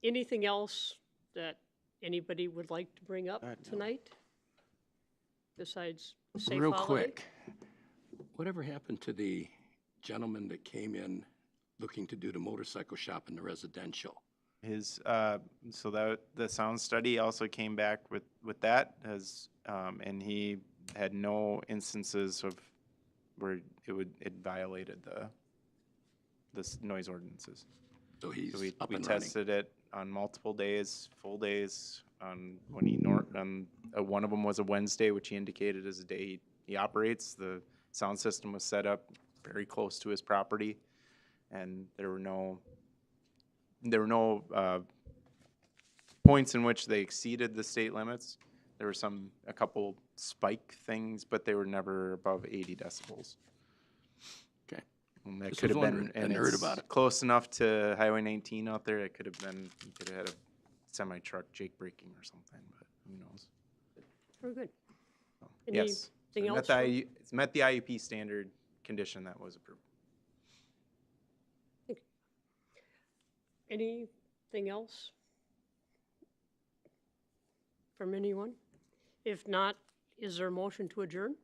anything else that anybody would like to bring up tonight? Besides safe real holiday? quick, whatever happened to the gentleman that came in looking to do the motorcycle shop in the residential? his, so that, the sound study also came back with that as, and he had no instances of where it violated the noise ordinances. So he's So we up and running. tested it on multiple days, full days, on when one of them was a Wednesday, which he indicated as a day he operates. The sound system was set up very close to his property, and there were no points in which they exceeded the state limits. There were a couple spike things, but they were never above 80 decibels. Okay. And that Just could was have been, wondering. I and heard it's about it. close enough to Highway 19 out there. It could have been, you could have had a semi-truck jake braking or something, but who knows? Very good. So, yes. So Anything it met else the from- it's met the IUP standard condition that was approved. Anything else from anyone? If not, is there a motion to adjourn?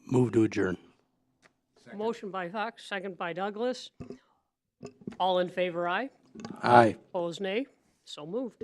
Move to adjourn. Motion by Fox, second by Douglas. All in favor, aye. Aye. Opposed, nay. So moved.